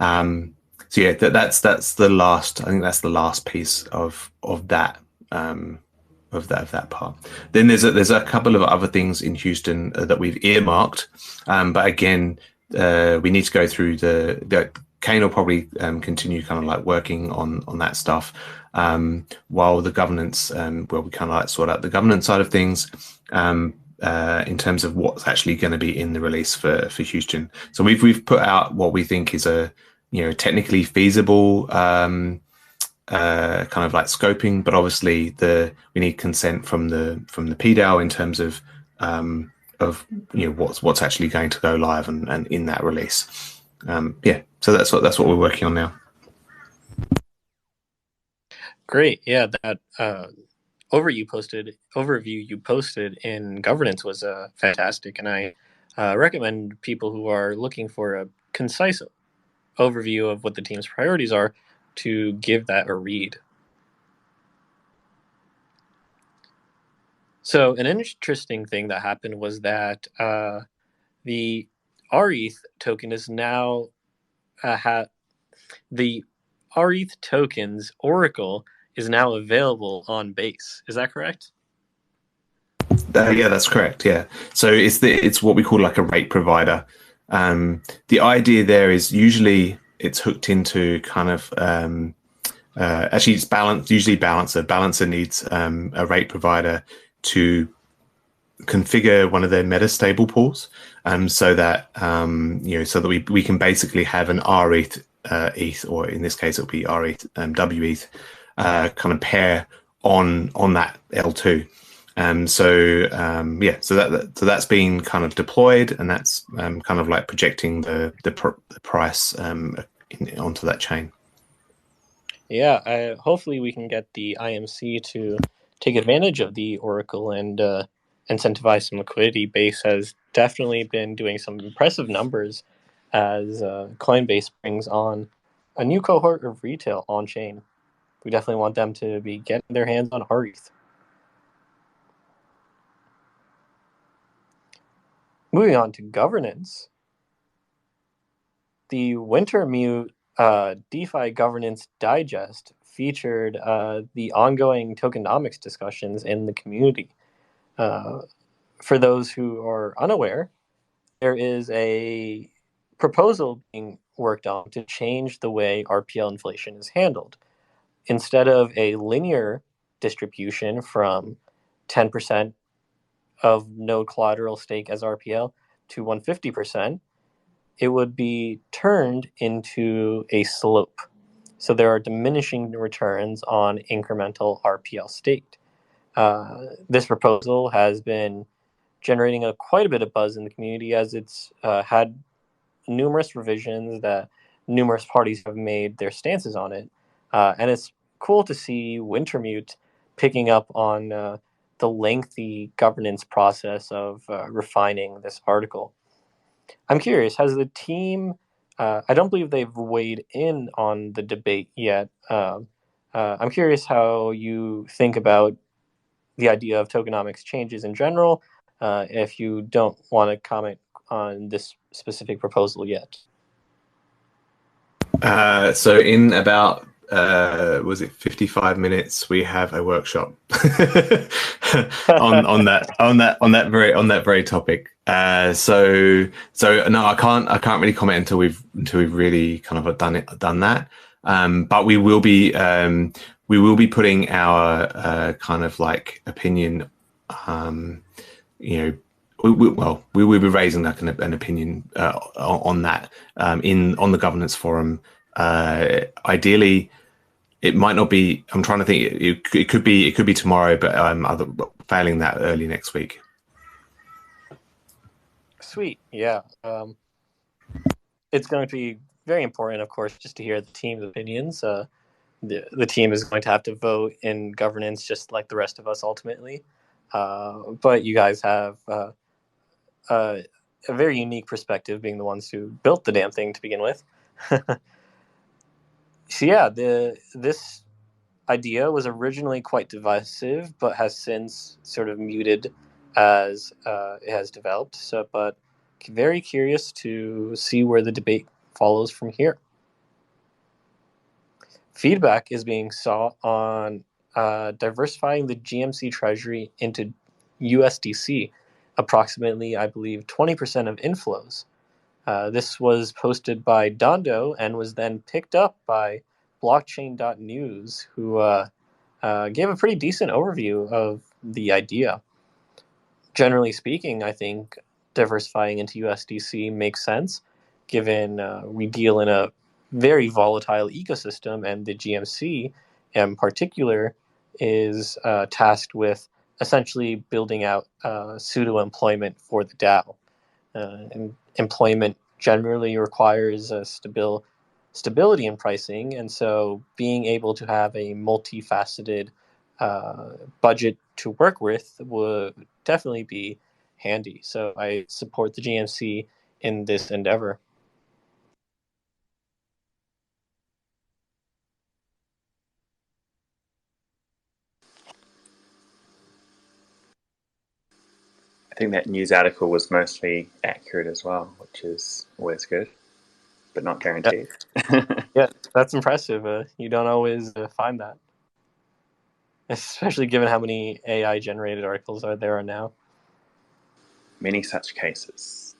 yeah, that's the last. I think that's the last piece of that part. Then there's a couple of other things in Houston that we've earmarked, but again, we need to go through the Kane will probably continue kind of like working on that stuff while the governance, we kind of like sort out the governance side of things in terms of what's actually going to be in the release for Houston. So we've put out what we think is a technically feasible kind of like scoping, but obviously we need consent from the PDAO in terms of what's actually going to go live and in that release. So that's what we're working on now.
Great. Yeah, that overview you posted in governance was fantastic, and I recommend people who are looking for a concise overview of what the team's priorities are to give that a read. So an interesting thing that happened was that the rETH token is now the rETH token's Oracle is now available on Base. Is that correct?
Yeah, that's correct. Yeah, so it's what we call like a rate provider. The idea there is usually it's hooked into kind of actually it's balanced. Usually Balancer. Balancer needs a rate provider to configure one of their metastable pools, so that so that we can basically have an rETH ETH, or in this case it'll be rETH wETH kind of pair on that L2. So that's been kind of deployed, and that's kind of like projecting the price onto that chain.
Yeah, hopefully we can get the IMC to take advantage of the Oracle and incentivize some liquidity. Base has definitely been doing some impressive numbers as Coinbase brings on a new cohort of retail on chain. We definitely want them to be getting their hands on rETH. Moving on to governance, the Wintermute DeFi Governance Digest featured the ongoing tokenomics discussions in the community. For those who are unaware, there is a proposal being worked on to change the way RPL inflation is handled. Instead of a linear distribution from 10% of node collateral stake as RPL to 150%, it would be turned into a slope. So there are diminishing returns on incremental RPL staked. This proposal has been generating quite a bit of buzz in the community, as it's had numerous revisions that numerous parties have made their stances on it. And it's cool to see Wintermute picking up on the lengthy governance process of refining this article. I'm curious, has the team, I don't believe they've weighed in on the debate yet. I'm curious how you think about the idea of tokenomics changes in general, if you don't want to comment on this specific proposal yet.
So in about was it 55 minutes, we have a workshop on that very topic. So no, I can't really comment until we've really kind of done that. But we will be putting our kind of like opinion. We will be raising like an opinion on that on the governance forum. Ideally, it might not be. I'm trying to think. It could be tomorrow, but failing that, early next week.
Sweet, yeah. It's going to be very important, of course, just to hear the team's opinions. The team is going to have to vote in governance, just like the rest of us, ultimately. But you guys have a very unique perspective, being the ones who built the damn thing to begin with. So yeah, this idea was originally quite divisive, but has since sort of muted as it has developed. So, but very curious to see where the debate follows from here. Feedback is being sought on diversifying the GMC treasury into USDC, approximately, I believe, 20% of inflows. This was posted by Dondo and was then picked up by blockchain.news, who gave a pretty decent overview of the idea. Generally speaking, I think diversifying into USDC makes sense, given we deal in a very volatile ecosystem, and the GMC in particular is tasked with essentially building out pseudo-employment for the DAO. And employment generally requires stability in pricing, and so being able to have a multifaceted budget to work with would definitely be handy. So I support the GMC in this endeavor.
I think that news article was mostly accurate as well, which is always good, but not guaranteed.
Yeah, that's impressive. You don't always find that, especially given how many AI-generated articles there are now.
Many such cases.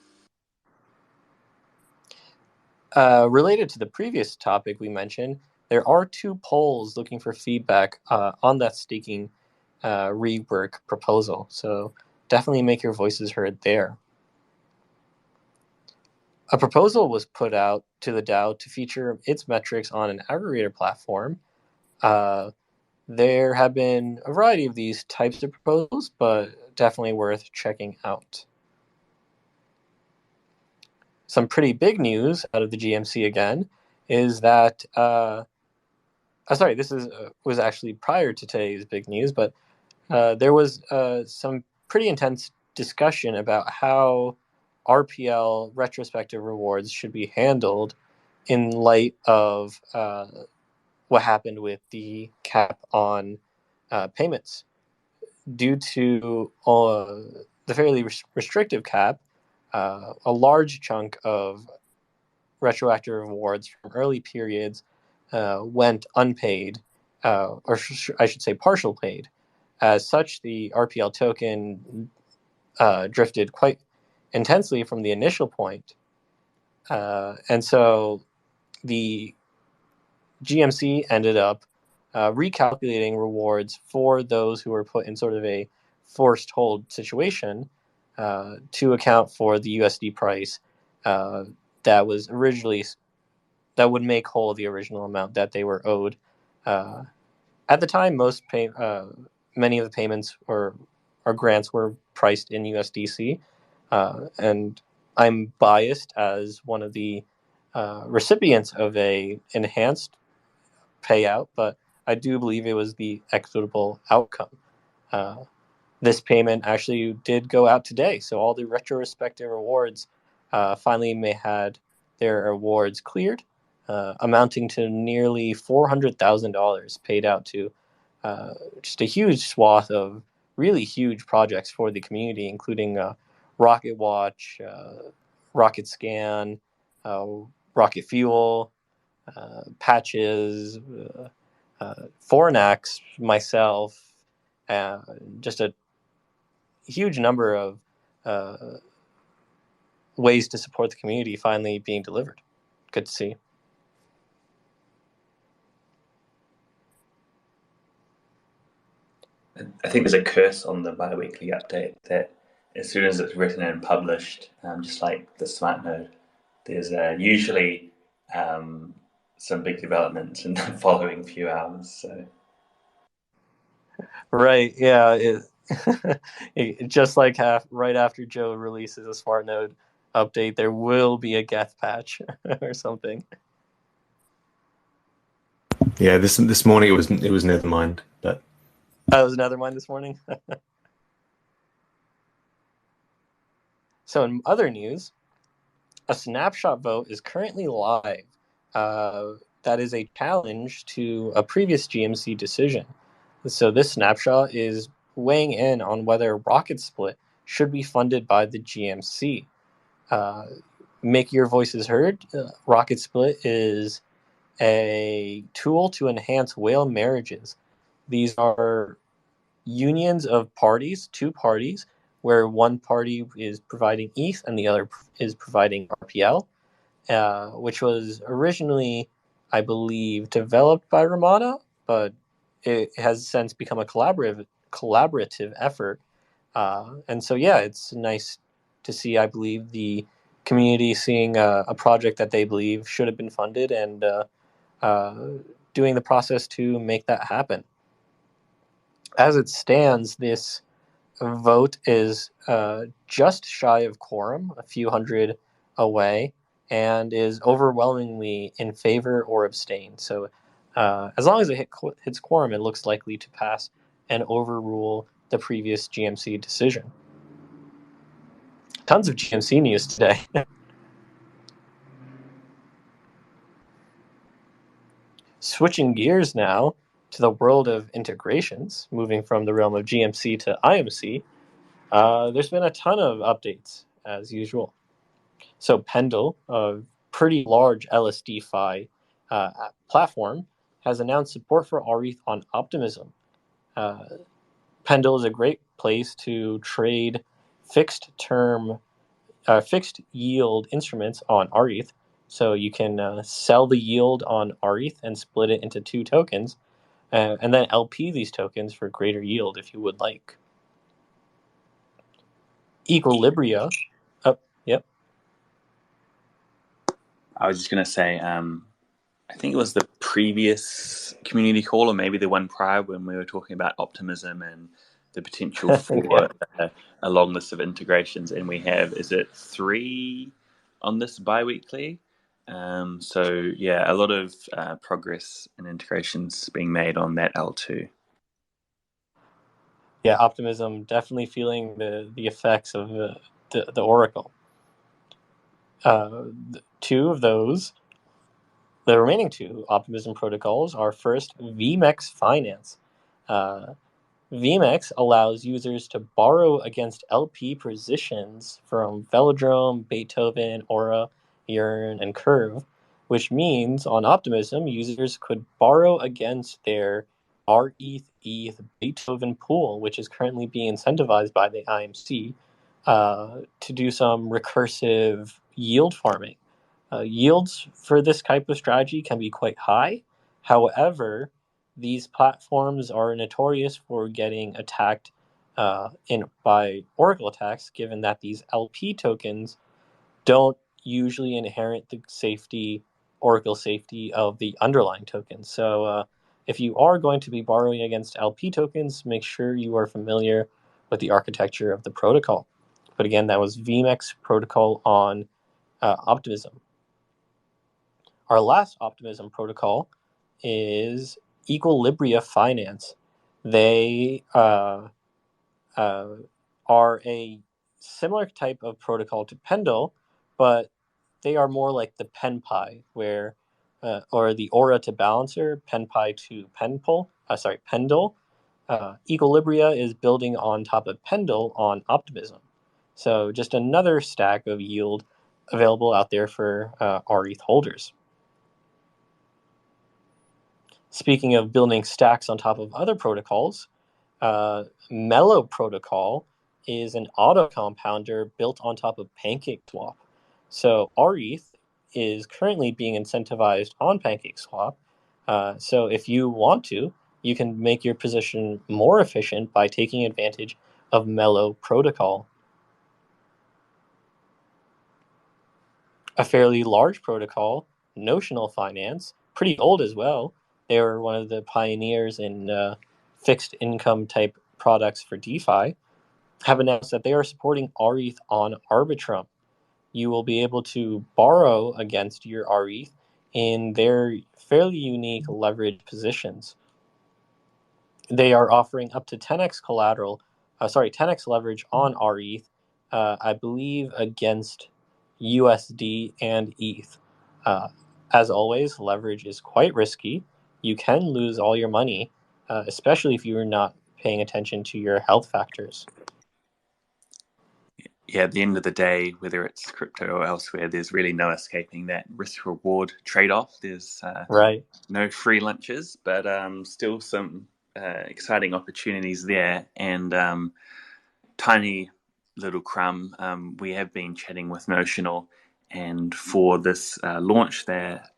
Related to the previous topic we mentioned, there are 2 polls looking for feedback on that staking rework proposal. So definitely make your voices heard there. A proposal was put out to the DAO to feature its metrics on an aggregator platform. There have been a variety of these types of proposals, but definitely worth checking out. Some pretty big news out of the GMC again is that this was actually prior to today's big news, but there was some pretty intense discussion about how RPL retrospective rewards should be handled in light of what happened with the cap on payments. Due to the fairly restrictive cap, a large chunk of retroactive rewards from early periods went unpaid, or I should say partial paid. As such, the RPL token drifted quite intensely from the initial point. And so the GMC ended up recalculating rewards for those who were put in sort of a forced hold situation to account for the USD price that was originally that would make whole the original amount that they were owed. At the time, many of the payments or grants were priced in USDC, and I'm biased as one of the recipients of a enhanced payout, but I do believe it was the equitable outcome. This payment actually did go out today, so all the retrospective awards finally had their awards cleared, amounting to nearly $400,000 paid out to just a huge swath of really huge projects for the community, including Rocket Watch, Rocket Scan, Rocket Fuel, Patches, Fornax, myself, just a huge number of ways to support the community finally being delivered. Good to see.
I think there's a curse on the biweekly update that as soon as it's written and published, just like the smart node, there's usually some big developments in the following few hours. So,
right, yeah, just like right after Joe releases a smart node update, there will be a geth patch or something.
Yeah, this morning it was Nethermind, but
it was Nethermind this morning. So in other news, a snapshot vote is currently live. That is a challenge to a previous GMC decision. So this snapshot is weighing in on whether Rocket Split should be funded by the GMC. Make your voices heard. Rocket Split is a tool to enhance whale marriages. These are unions of parties, two parties, where one party is providing ETH and the other is providing RPL, which was originally, I believe, developed by Ramada, but it has since become a collaborative effort. And so, yeah, it's nice to see, I believe, the community seeing a project that they believe should have been funded and doing the process to make that happen. As it stands, this vote is just shy of quorum, a few hundred away, and is overwhelmingly in favor or abstain. So as long as it hits quorum, it looks likely to pass and overrule the previous GMC decision. Tons of GMC news today. Switching gears now to the world of integrations, moving from the realm of GMC to IMC, there's been a ton of updates, as usual. So Pendle, a pretty large LSD-Fi platform, has announced support for rETH on Optimism. Pendle is a great place to trade fixed yield instruments on rETH. So you can sell the yield on rETH and split it into two tokens, and then LP these tokens for greater yield if you would like. Equilibria. Oh, yep.
I was just going to say, I think it was the previous community call, or maybe the one prior, when we were talking about Optimism and the potential for a long list of integrations. And we have, is it 3 on this biweekly? So, yeah, a lot of progress and integrations being made on that L2.
Yeah, Optimism definitely feeling the effects of the Oracle. Two of those, the remaining two Optimism protocols are first VMEX Finance. VMEX allows users to borrow against LP positions from Velodrome, Beethoven, Aura, Yearn, and Curve, which means on Optimism, users could borrow against their rETH Beethoven pool, which is currently being incentivized by the IMC, to do some recursive yield farming. Yields for this type of strategy can be quite high. However, these platforms are notorious for getting attacked by Oracle attacks, given that these LP tokens don't usually inherit the safety, Oracle safety of the underlying token. So if you are going to be borrowing against LP tokens, make sure you are familiar with the architecture of the protocol. But again, that was VMEX protocol on Optimism. Our last Optimism protocol is Equilibria Finance. They are a similar type of protocol to Pendle, but they are more like the PenPy, where or the Aura to Balancer, PenPy to Pendle. Equilibria is building on top of Pendle on Optimism. So just another stack of yield available out there for rETH holders. Speaking of building stacks on top of other protocols, Mellow Protocol is an auto compounder built on top of PancakeSwap. So rETH is currently being incentivized on PancakeSwap. So if you want to, you can make your position more efficient by taking advantage of Mellow Protocol. A fairly large protocol, Notional Finance, pretty old as well. They were one of the pioneers in fixed income type products for DeFi, have announced that they are supporting rETH on Arbitrum. You will be able to borrow against your rETH in their fairly unique leverage positions. They are offering up to 10x 10x leverage on rETH, I believe against USD and ETH. As always, leverage is quite risky. You can lose all your money, especially if you are not paying attention to your health factors.
Yeah, at the end of the day, whether it's crypto or elsewhere, there's really no escaping that risk-reward trade-off. There's no free lunches, but still some exciting opportunities there. And tiny little crumb, we have been chatting with Notional, and for this launch, they're, I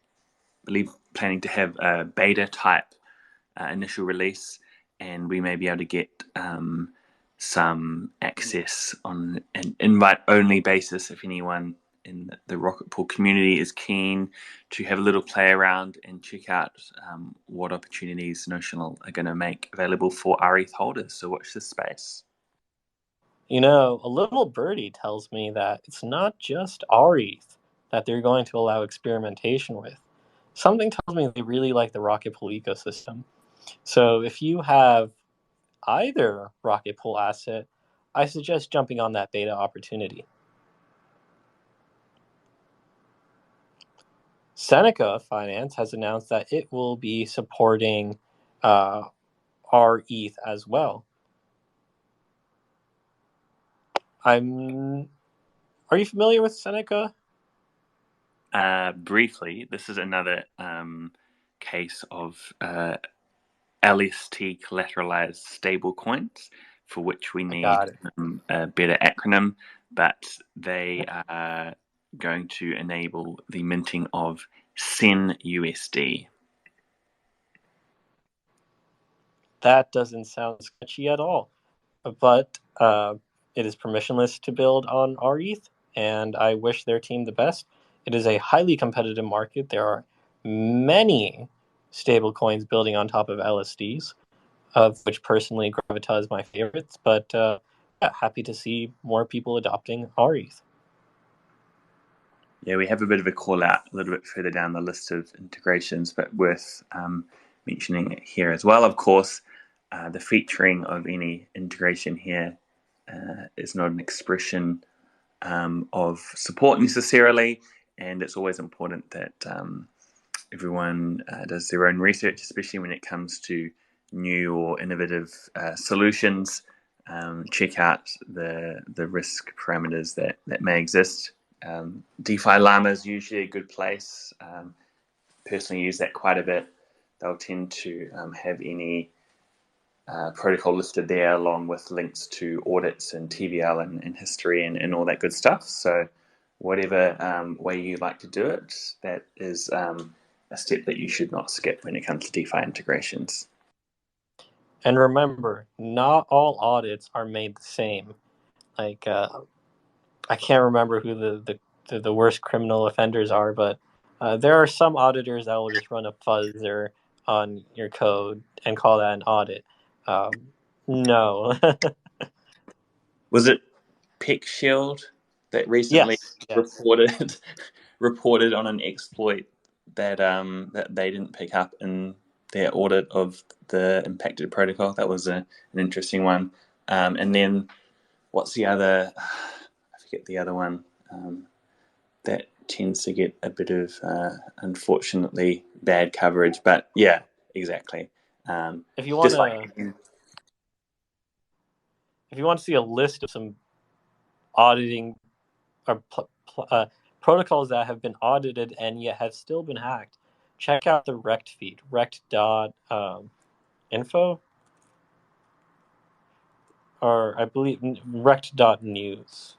believe, planning to have a beta-type initial release, and we may be able to get some access on an invite-only basis if anyone in the Rocket Pool community is keen to have a little play around and check out what opportunities Notional are going to make available for rETH holders. So watch this space.
You know, a little birdie tells me that it's not just rETH that they're going to allow experimentation with. Something tells me they really like the Rocket Pool ecosystem. So if you have either Rocket Pool asset, I suggest jumping on that beta opportunity. Seneca Finance has announced that it will be supporting rETH as well. Are you familiar with Seneca?
Briefly, this is another case of LST collateralized stable coins, for which we need a better acronym, but they are going to enable the minting of SEN-USD.
That doesn't sound sketchy at all, but it is permissionless to build on rETH, and I wish their team the best. It is a highly competitive market. There are many stable coins building on top of LSDs, of which personally Gravita is my favorites, but yeah, happy to see more people adopting rETH.
Yeah, we have a bit of a call out a little bit further down the list of integrations, but worth mentioning it here as well. Of course, the featuring of any integration here is not an expression of support necessarily, and it's always important that everyone does their own research, especially when it comes to new or innovative solutions. Check out the risk parameters that may exist. DeFi Llama is usually a good place. Personally use that quite a bit. They'll tend to have any protocol listed there, along with links to audits and TVL and history and all that good stuff. So whatever way you like to do it, that is a step that you should not skip when it comes to DeFi integrations.
And remember, not all audits are made the same. Like, I can't remember who the the worst criminal offenders are, but there are some auditors that will just run a fuzzer on your code and call that an audit. No.
Was it Peck Shield that recently
yes.
reported on an exploit that that they didn't pick up in their audit of the impacted protocol? That was an interesting one. And then what's the other? I forget the other one. That tends to get a bit of unfortunately bad coverage, but yeah, exactly.
If you want to see a list of some auditing or protocols that have been audited and yet have still been hacked, check out the rETH feed, rETH.info, or I believe rETH.news.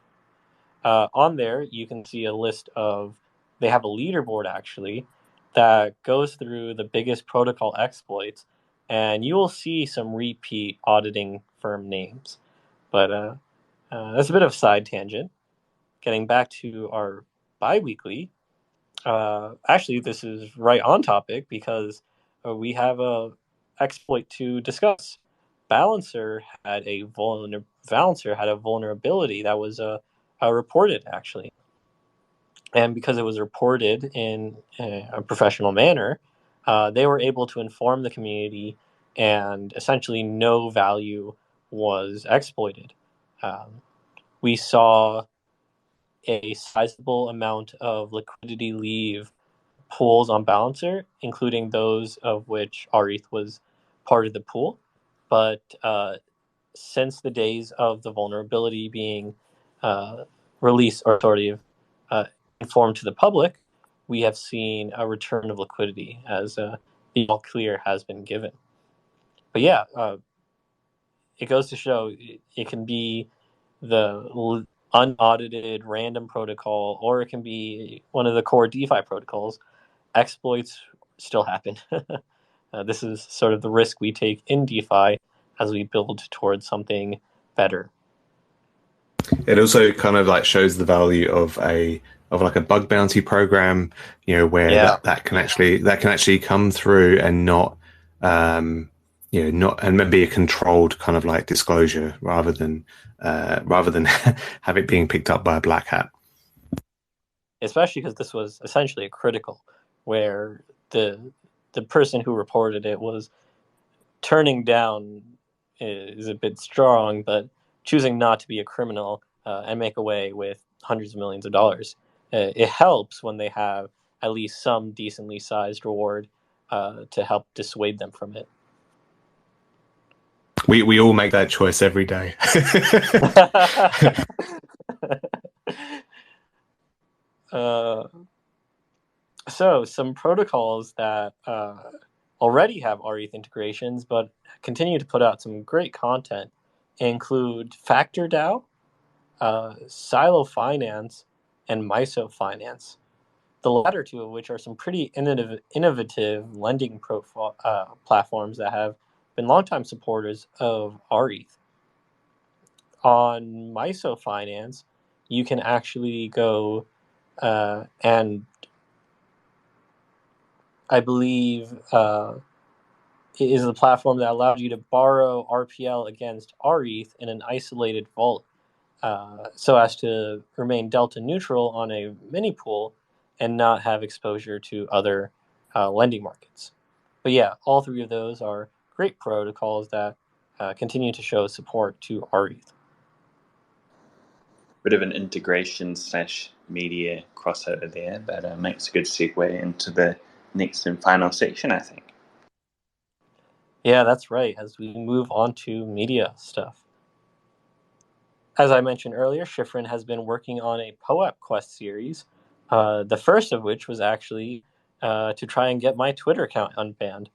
On there, you can see a list of, they have a leaderboard actually that goes through the biggest protocol exploits, and you will see some repeat auditing firm names. But that's a bit of a side tangent. Getting back to our biweekly, actually, this is right on topic because we have a exploit to discuss. Balancer had a vulnerability that was reported actually, and because it was reported in a professional manner, they were able to inform the community, and essentially no value was exploited. We saw a sizable amount of liquidity leave pools on Balancer, including those of which rETH was part of the pool. But since the days of the vulnerability being released or sort of informed to the public, we have seen a return of liquidity as the all clear has been given. But yeah, it goes to show it can be the unaudited random protocol, or it can be one of the core DeFi protocols. Exploits still happen. This is sort of the risk we take in DeFi as we build towards something better.
It also kind of like shows the value of like a bug bounty program, where that can actually come through and not not and be a controlled kind of like disclosure rather than have it being picked up by a black hat.
Especially because this was essentially a critical, where the person who reported it was turning down is a bit strong, but choosing not to be a criminal and make away with hundreds of millions of dollars. It helps when they have at least some decently sized reward to help dissuade them from it.
We all make that choice every day.
So some protocols that already have rETH integrations but continue to put out some great content include FactorDAO, Silo Finance, and Miso Finance. The latter two of which are some pretty innovative lending platforms that have been longtime supporters of rETH. On Miso Finance, you can actually go and I believe it is the platform that allows you to borrow RPL against rETH in an isolated vault, so as to remain delta neutral on a mini pool and not have exposure to other lending markets. But yeah, all three of those are great protocols that continue to show support to rETH.
Bit of an integration / media crossover there, but makes a good segue into the next and final section, I think.
Yeah, that's right, as we move on to media stuff. As I mentioned earlier, Schifrin has been working on a POAP quest series, the first of which was actually to try and get my Twitter account unbanned.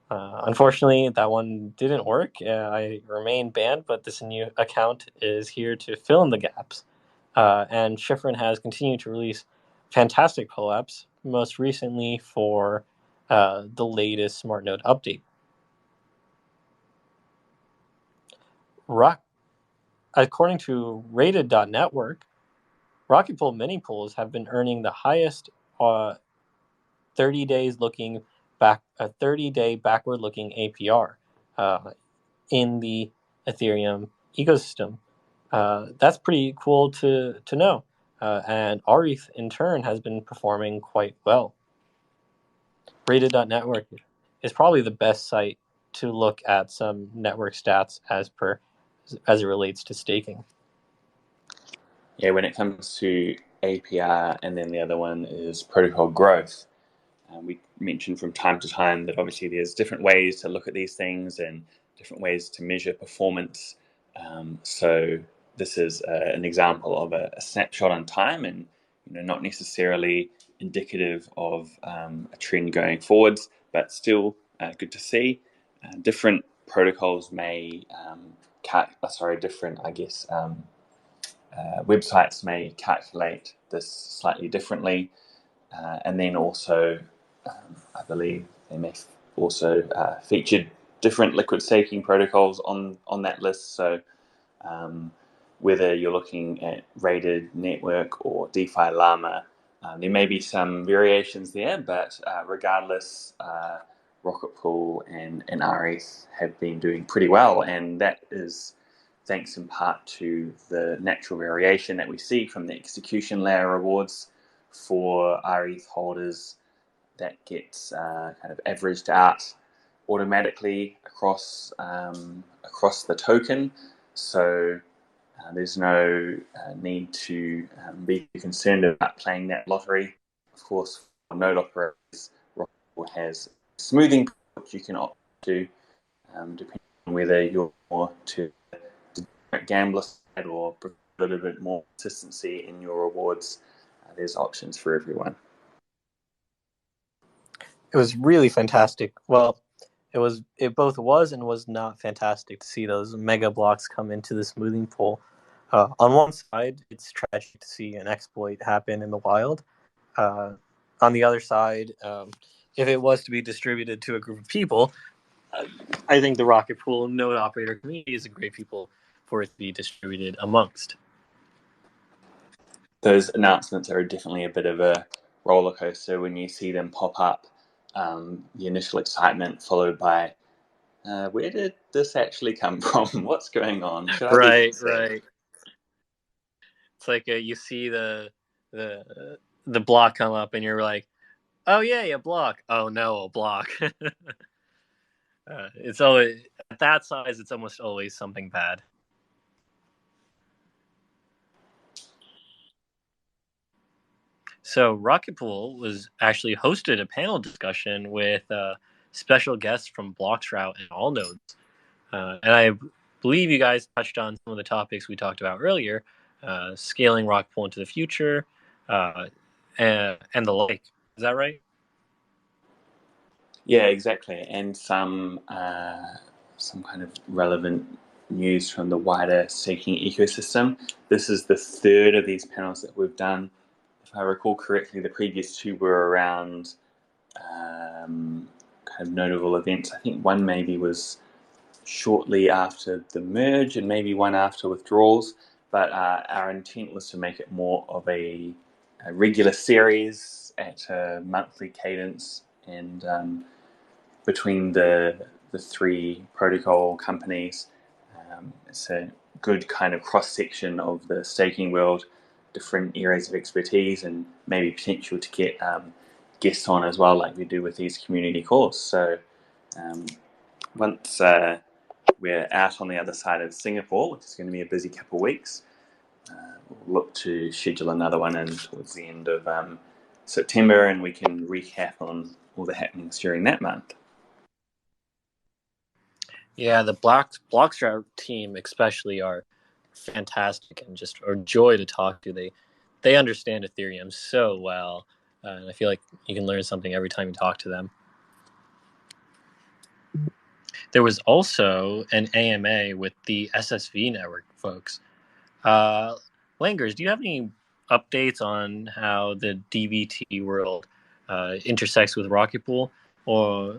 Unfortunately, that one didn't work. I remain banned, but this new account is here to fill in the gaps. And Schifrin has continued to release fantastic POAPs, most recently for the latest Smart Node update. According to Rated.network, Rocket Pool mini pools have been earning the highest 30 days looking back, a 30-day backward-looking APR in the Ethereum ecosystem. That's pretty cool to know. And rETH, in turn, has been performing quite well. Rated.network is probably the best site to look at some network stats as it relates to staking.
Yeah, when it comes to APR, and then the other one is protocol growth, we mentioned from time to time that obviously there's different ways to look at these things and different ways to measure performance. So this is an example of a snapshot in time, and not necessarily indicative of a trend going forwards, but still good to see. Different protocols may different, I guess, websites may calculate this slightly differently, and then also I believe they may also feature different liquid staking protocols on that list. So whether you're looking at Rated Network or DeFi Llama, there may be some variations there, but regardless, Rocket Pool and rETH have been doing pretty well, and that is thanks in part to the natural variation that we see from the execution layer rewards for rETH holders that gets kind of averaged out automatically across the token. So there's no need to be concerned about playing that lottery. Of course, for node operators, Rocket Pool has smoothing, which you can opt to, depending on whether you're more to gambler side or a little bit more consistency in your rewards. There's options for everyone.
It was really fantastic. Well, it both was and was not fantastic to see those mega blocks come into the smoothing pool. On one side, it's tragic to see an exploit happen in the wild. On the other side, if it was to be distributed to a group of people, I think the Rocket Pool node operator community is a great people for it to be distributed amongst.
Those announcements are definitely a bit of a roller coaster when you see them pop up. The initial excitement followed by, where did this actually come from? What's going on? Should I be concerned?
Right. It's like you see the block come up, and you're like, "Oh yeah, a block. Oh no, a block." It's always at that size. It's almost always something bad. So Rocket Pool was actually hosted a panel discussion with special guests from Bloxroute and All Nodes, and I believe you guys touched on some of the topics we talked about earlier, scaling Rocket Pool into the future, and the like. Is that right?
Yeah, exactly, and some kind of relevant news from the wider staking ecosystem. This is the third of these panels that we've done. If I recall correctly, the previous two were around kind of notable events. I think one maybe was shortly after the merge and maybe one after withdrawals, but our intent was to make it more of a regular series at a monthly cadence, and between the three protocol companies, it's a good kind of cross-section of the staking world, different areas of expertise, and maybe potential to get guests on as well, like we do with these community calls. So once we're out on the other side of Singapore, which is going to be a busy couple of weeks, we'll look to schedule another one in towards the end of September, and we can recap on all the happenings during that month.
Yeah, the Bloxroute team especially are fantastic and just a joy to talk to. They understand Ethereum so well, and I feel like you can learn something every time you talk to them. There was also an AMA with the SSV network folks. Langers, do you have any updates on how the DVT world intersects with Rocket Pool? Or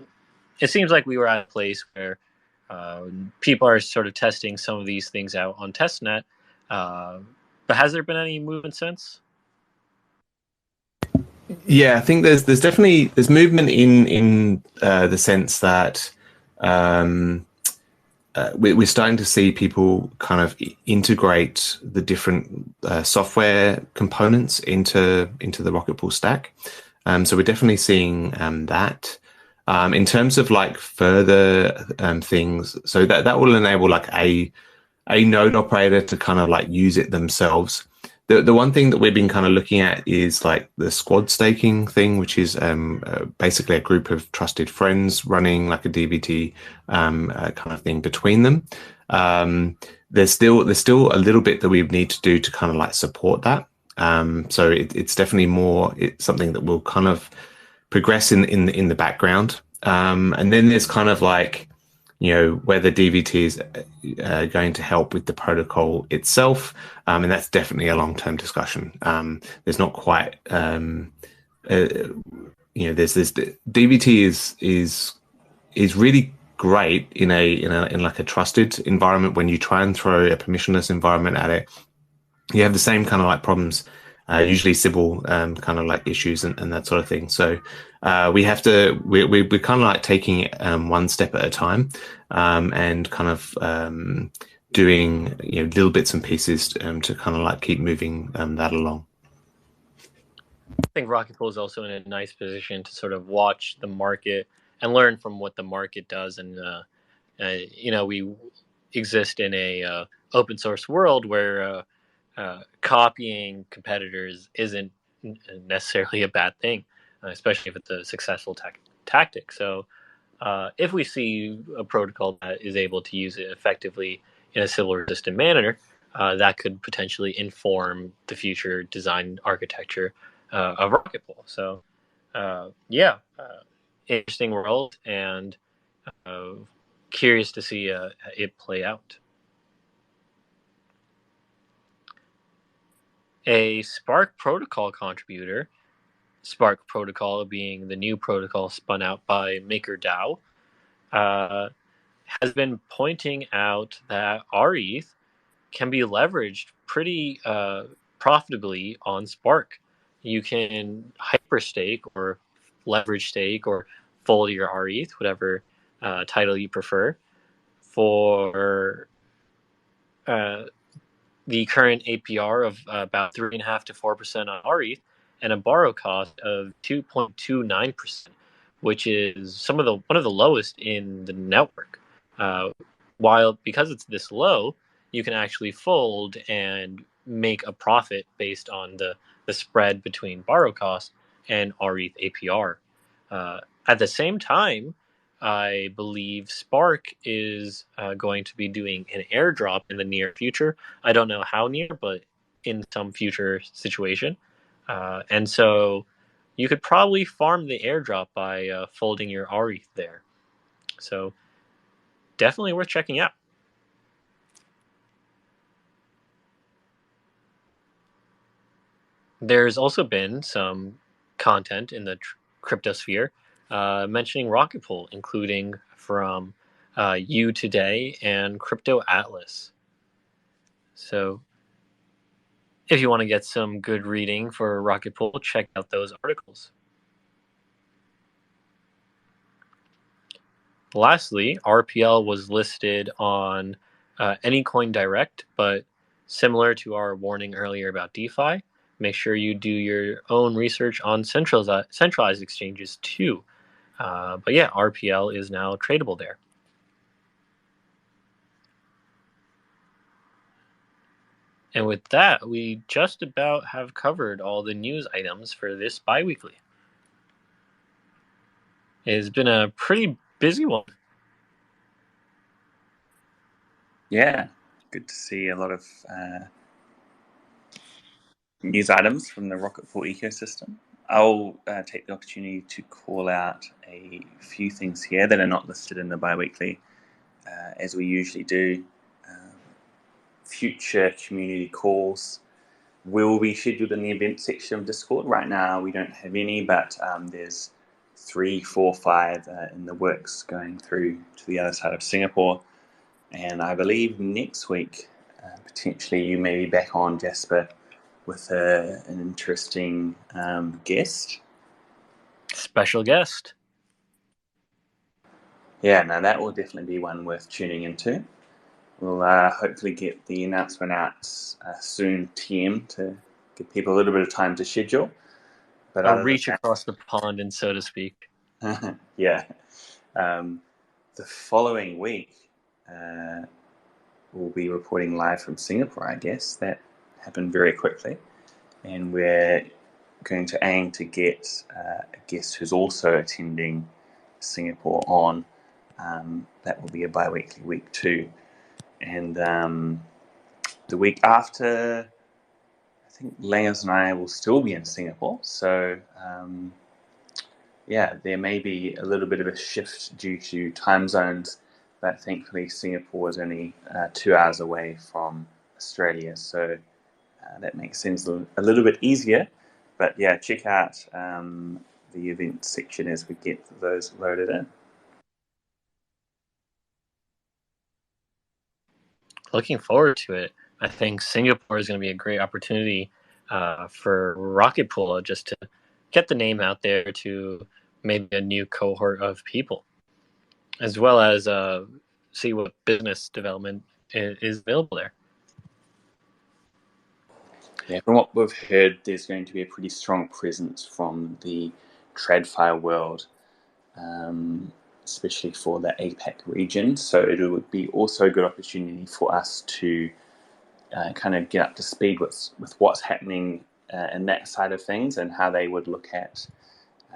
it seems like we were at a place where people are sort of testing some of these things out on testnet, But has there been any movement since?
Yeah, I think there's definitely movement in the sense that we're starting to see people kind of integrate the different software components into the Rocket Pool stack. So we're definitely seeing that. In terms of like further things, so that will enable like a node operator to kind of like use it themselves. The one thing that we've been kind of looking at is like the squad staking thing, which is basically a group of trusted friends running like a DVT kind of thing between them. There's still a little bit that we need to do to kind of like support that. So it's definitely it's something that will kind of progress in the background. And then there's kind of like, whether DVT is going to help with the protocol itself, and that's definitely a long-term discussion. There's not quite, there's this DVT is really great in like a trusted environment. When you try and throw a permissionless environment at it, you have the same kind of like problems, usually Sybil kind of like issues and that sort of thing. So we're kind of like taking it one step at a time, and kind of doing little bits and pieces to kind of like keep moving that along.
I think Rocket Pool is also in a nice position to sort of watch the market and learn from what the market does. And we exist in a open source world where copying competitors isn't necessarily a bad thing, especially if it's a successful tactic. So if we see a protocol that is able to use it effectively in a Sybil resistant manner, that could potentially inform the future design architecture of Rocket Pool. So interesting world, and curious to see it play out. A Spark protocol contributor, Spark protocol being the new protocol spun out by MakerDAO, has been pointing out that rETH can be leveraged pretty profitably on Spark. You can hyperstake or leverage stake or fold your rETH, whatever title you prefer, for the current APR of about 3.5% to 4% on rETH, and a borrow cost of 2.29%, which is one of the lowest in the network. Because it's this low, you can actually fold and make a profit based on the spread between borrow cost and rETH APR. At the same time, I believe Spark is going to be doing an airdrop in the near future. I don't know how near, but in some future situation. And so you could probably farm the airdrop by folding your rETH there. So definitely worth checking out. There's also been some content in the cryptosphere mentioning Rocket Pool, including from You Today and Crypto Atlas. So if you want to get some good reading for Rocket Pool, check out those articles. Lastly, RPL was listed on Anycoin Direct, but similar to our warning earlier about DeFi, make sure you do your own research on centralized exchanges too. But yeah, RPL is now tradable there. And with that, we just about have covered all the news items for this biweekly. It has been a pretty busy one.
Yeah, good to see a lot of news items from the Rocket Pool ecosystem. I'll take the opportunity to call out a few things here that are not listed in the biweekly, as we usually do. Future community calls will be scheduled in the event section of Discord. Right now we don't have any, but there's 3, 4, 5 in the works going through to the other side of Singapore. And I believe next week potentially you may be back on, Jasper, with an interesting guest.
Special guest.
Yeah, no, that will definitely be one worth tuning into. We'll hopefully get the announcement out soon, TM, to give people a little bit of time to schedule. But
I'll reach across the pond, and so to speak.
Yeah. The following week, we'll be reporting live from Singapore, I guess. That happened very quickly. And we're going to aim to get a guest who's also attending Singapore on. That will be a biweekly week 2. And the week after, I think Langers and I will still be in Singapore. So, yeah, there may be a little bit of a shift due to time zones, but thankfully Singapore is only 2 hours away from Australia. So that makes things a little bit easier. But yeah, check out the event section as we get those loaded in.
Looking forward to it. I think Singapore is going to be a great opportunity for Rocket Pool just to get the name out there to maybe a new cohort of people, as well as see what business development is available there.
Yeah, from what we've heard, there's going to be a pretty strong presence from the TradFi world, especially for the APAC region. So it would be also a good opportunity for us to kind of get up to speed with what's happening in that side of things and how they would look at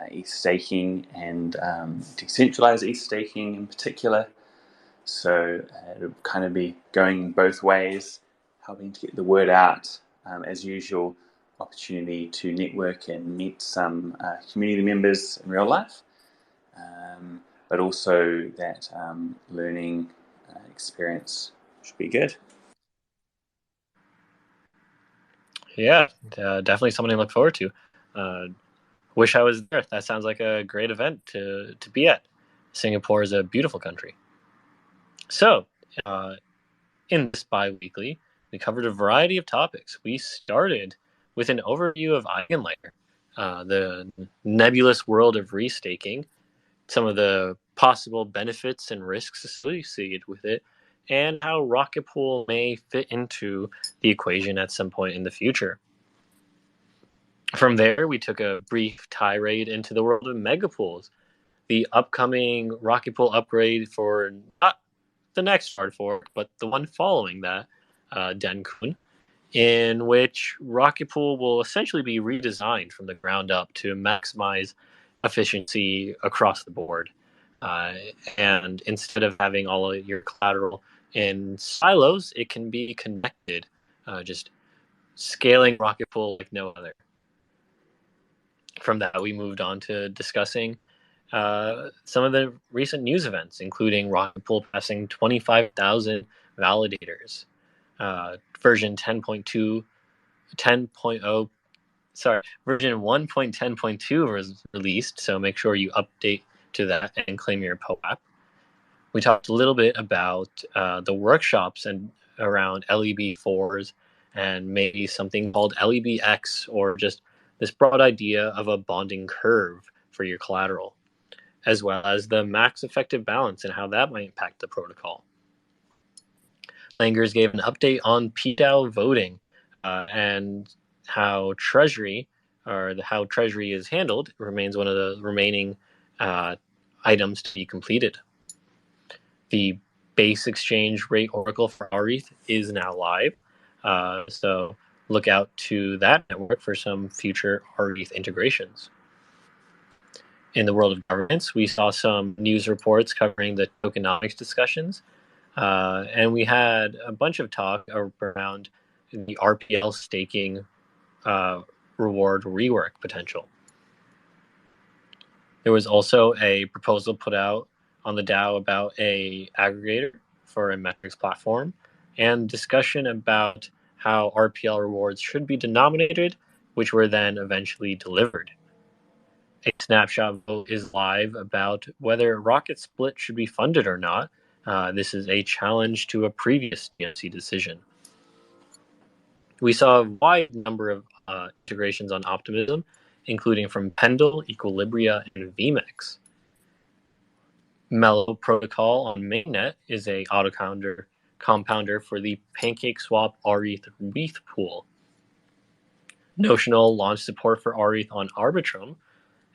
ETH staking and decentralized ETH staking in particular. So it would kind of be going both ways, helping to get the word out. As usual, opportunity to network and meet some community members in real life, but also that learning experience should be good.
Yeah, definitely something to look forward to. Wish I was there. That sounds like a great event to be at. Singapore is a beautiful country. So, in this bi-weekly, we covered a variety of topics. We started with an overview of Eigenlayer, the nebulous world of restaking, some of the possible benefits and risks associated with it, and how Rocket Pool may fit into the equation at some point in the future. From there, we took a brief tirade into the world of megapools, the upcoming Rocket Pool upgrade for not the next hard fork, but the one following that, Dencun, in which Rocket Pool will essentially be redesigned from the ground up to maximize efficiency across the board. And instead of having all of your collateral in silos, it can be connected, just scaling Rocket Pool like no other. From that, we moved on to discussing some of the recent news events, including Rocket Pool passing 25,000 validators. Version 10.0, version 1.10.2 was released, so make sure you update to that and claim your POAP. We talked a little bit about the workshops and around LEB4s and maybe something called LEBX, or just this broad idea of a bonding curve for your collateral, as well as the max effective balance and how that might impact the protocol. Langers gave an update on PDAO voting and how Treasury, how Treasury is handled, remains one of the remaining items to be completed. The base exchange rate oracle for rETH is now live, so look out to that network for some future rETH integrations. In the world of governance, we saw some news reports covering the tokenomics discussions, and we had a bunch of talk around the RPL staking reward rework potential. There was also a proposal put out on the DAO about a aggregator for a metrics platform, and discussion about how RPL rewards should be denominated, which were then eventually delivered. A snapshot vote is live about whether Rocket Split should be funded or not. This is a challenge to a previous DMC decision. We saw a wide number of integrations on Optimism, including from Pendle, Equilibria, and VMEX. Mellow Protocol on Mainnet is a compounder for the PancakeSwap rETH pool. Notional launched support for rETH on Arbitrum,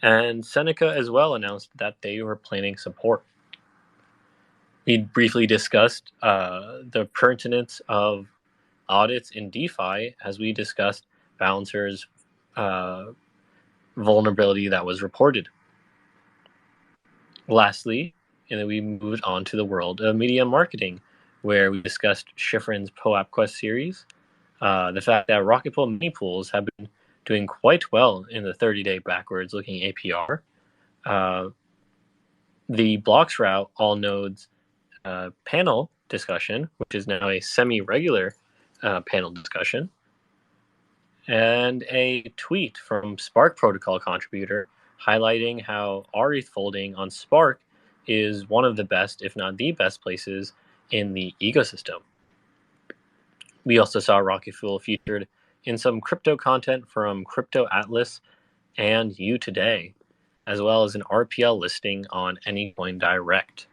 and Seneca as well announced that they were planning support. We briefly discussed the pertinence of audits in DeFi as we discussed Balancer's vulnerability that was reported. Lastly, and then we moved on to the world of media marketing, where we discussed Schifrin's POAP Quest series, the fact that Rocket Pool mini pools have been doing quite well in the 30-day backwards looking APR. The blocks route all nodes panel discussion, which is now a semi-regular panel discussion, and a tweet from Spark Protocol contributor highlighting how rETH folding on Spark is one of the best, if not the best places in the ecosystem. We also saw Rocket Fuel featured in some crypto content from Crypto Atlas and You Today, as well as an RPL listing on Anycoin Direct.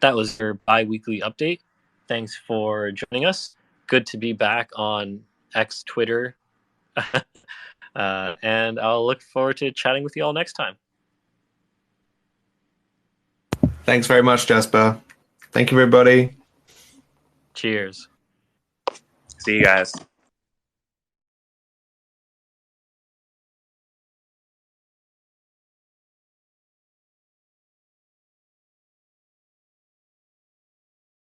That was your bi-weekly update. Thanks for joining us. Good to be back on X Twitter. And I'll look forward to chatting with you all next time.
Thanks very much, Jasper. Thank you, everybody.
Cheers.
See you guys.